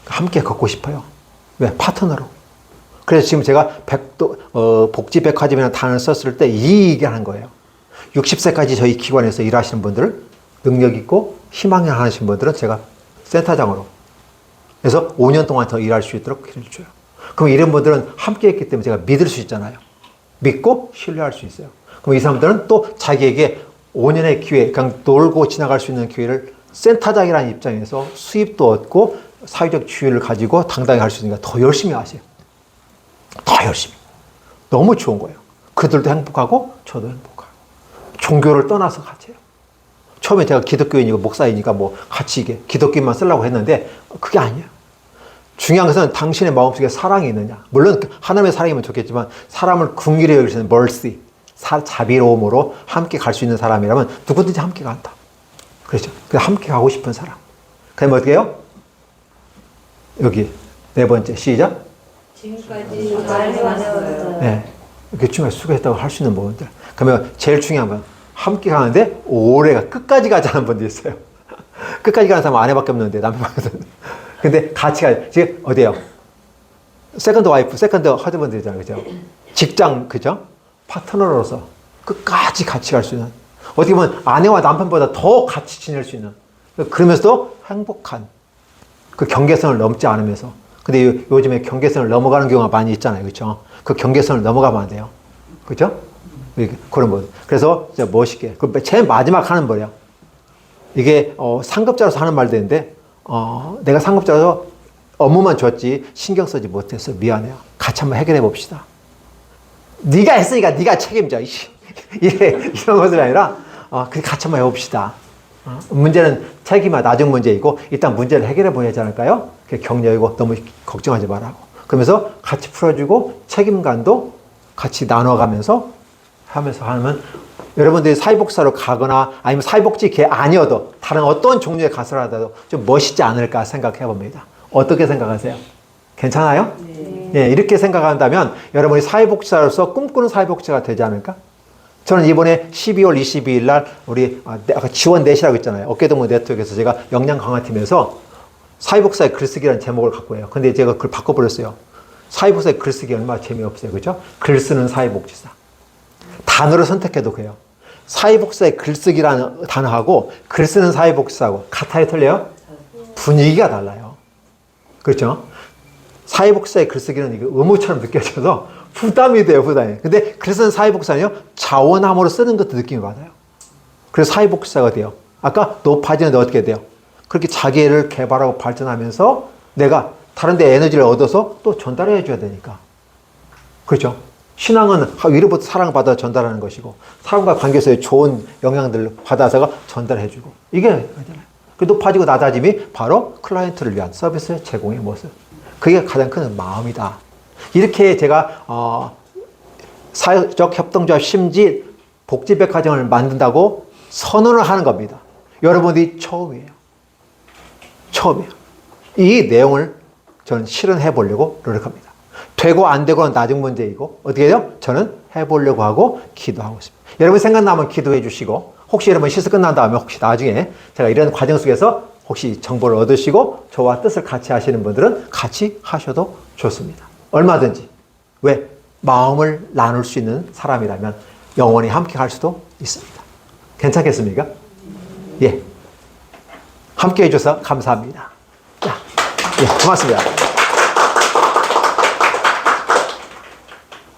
함께 걷고 싶어요. 왜? 파트너로. 그래서 지금 제가 복지백화점이라는 단어를 썼을 때 이 얘기하는 거예요. 60세까지 저희 기관에서 일하시는 분들을 능력 있고 희망이 하시는 분들은 제가 센터장으로 그래서 5년 동안 더 일할 수 있도록 기회를 줘요. 그럼 이런 분들은 함께 했기 때문에 제가 믿을 수 있잖아요. 믿고 신뢰할 수 있어요. 그럼 이 사람들은 또 자기에게 5년의 기회, 그냥 놀고 지나갈 수 있는 기회를 센터장이라는 입장에서 수입도 얻고 사회적 지위를 가지고 당당히 할 수 있으니까 더 열심히 하세요. 더 열심히. 너무 좋은 거예요. 그들도 행복하고 저도 행복하고. 종교를 떠나서 같이 해요. 처음에 제가 기독교인이고 목사이니까 같이 이게 기독교인만 쓰려고 했는데 그게 아니에요. 중요한 것은 당신의 마음속에 사랑이 있느냐. 물론 하나님의 사랑이면 좋겠지만 사람을 긍휼히 여기시는 mercy, 자비로움으로 함께 갈 수 있는 사람이라면 누구든지 함께 간다. 그렇죠. 함께 가고 싶은 사람. 그럼 어떻게 해요? 여기 네 번째 시작. 지금까지 잘 해왔어요. 네. 이렇게 중요한 수고했다고 할 수 있는 부분들. 그러면 제일 중요한 건 함께 가는데 오래가 끝까지 가자는 분도 있어요. 끝까지 가는 사람은 아내밖에 없는데 남편밖에 없는데. 근데 같이 가요. 지금 어디에요? 세컨드 와이프, 세컨드 허즈번드잖아요. 그죠? 직장, 그죠? 파트너로서 끝까지 같이 갈 수 있는. 어떻게 보면 아내와 남편보다 더 같이 지낼 수 있는. 그러면서도 행복한 그 경계선을 넘지 않으면서. 근데 요즘에 경계선을 넘어가는 경우가 많이 있잖아요. 그죠? 그 경계선을 넘어가면 안 돼요. 그죠? 그런 거. 그래서 멋있게. 제일 마지막 하는 거예요. 이게 상급자로서 하는 말도 있는데 내가 상급자로서 업무만 줬지 신경 쓰지 못해서 미안해요. 같이 한번 해결해 봅시다. 네가 했으니까 네가 책임져. 이런 것이 아니라 같이 한번 해봅시다. 문제는 책임은 나중 문제이고 일단 문제를 해결해 보야지 않을까요? 격려이고 너무 걱정하지 말라고. 그러면서 같이 풀어주고 책임감도 같이 나눠가면서 하면서 하면 여러분들이 사회복지사로 가거나 아니면 사회복지계 아니어도 다른 어떤 종류의 가수라도 좀 멋있지 않을까 생각해 봅니다. 어떻게 생각하세요? 괜찮아요? 네. 예, 이렇게 생각한다면 여러분이 사회복지사로서 꿈꾸는 사회복지가 되지 않을까? 저는 이번에 12월 22일 날 우리 아까 지원 넷이라고 했잖아요. 어깨동무 네트워크에서 제가 역량 강화팀에서 사회복지사의 글쓰기라는 제목을 갖고 해요. 근데 제가 그걸 바꿔버렸어요. 사회복지사의 글쓰기 얼마나 재미없어요. 그죠? 글 쓰는 사회복지사. 단어를 선택해도 그래요. 사회복지사의 글쓰기라는 단어하고 글 쓰는 사회복지사하고 같아요? 틀려요? 분위기가 달라요. 그렇죠? 사회복지사의 글쓰기는 이게 의무처럼 느껴져서 부담이 돼요, 부담이. 근데 그래서 사회복지사는요, 자원함으로 쓰는 것도 느낌이 받아요. 그래서 사회복지사가 돼요. 아까 높아지는데 어떻게 돼요? 그렇게 자기를 개발하고 발전하면서 내가 다른 데 에너지를 얻어서 또 전달해 줘야 되니까. 그렇죠? 신앙은 위로부터 사랑받아 전달하는 것이고, 사람과 관계에서의 좋은 영향들을 받아서가 전달해 주고, 이게 그잖아요. 그 높아지고 낮아짐이 바로 클라이언트를 위한 서비스 제공의 모습. 그게 가장 큰 마음이다. 이렇게 제가 사회적 협동조합 심지 복지백화점을 만든다고 선언을 하는 겁니다. 여러분들이 처음이에요. 처음이에요. 이 내용을 저는 실현해 보려고 노력합니다. 되고 안 되고는 나중 문제이고 어떻게 해요? 저는 해보려고 하고 기도하고 있습니다. 여러분 생각나면 기도해 주시고 혹시 여러분 시스 끝난 다음에 혹시 나중에 제가 이런 과정 속에서 혹시 정보를 얻으시고 저와 뜻을 같이 하시는 분들은 같이 하셔도 좋습니다. 얼마든지. 왜? 마음을 나눌 수 있는 사람이라면 영원히 함께 갈 수도 있습니다. 괜찮겠습니까? 예. 함께 해줘서 감사합니다. 자, 예, 고맙습니다.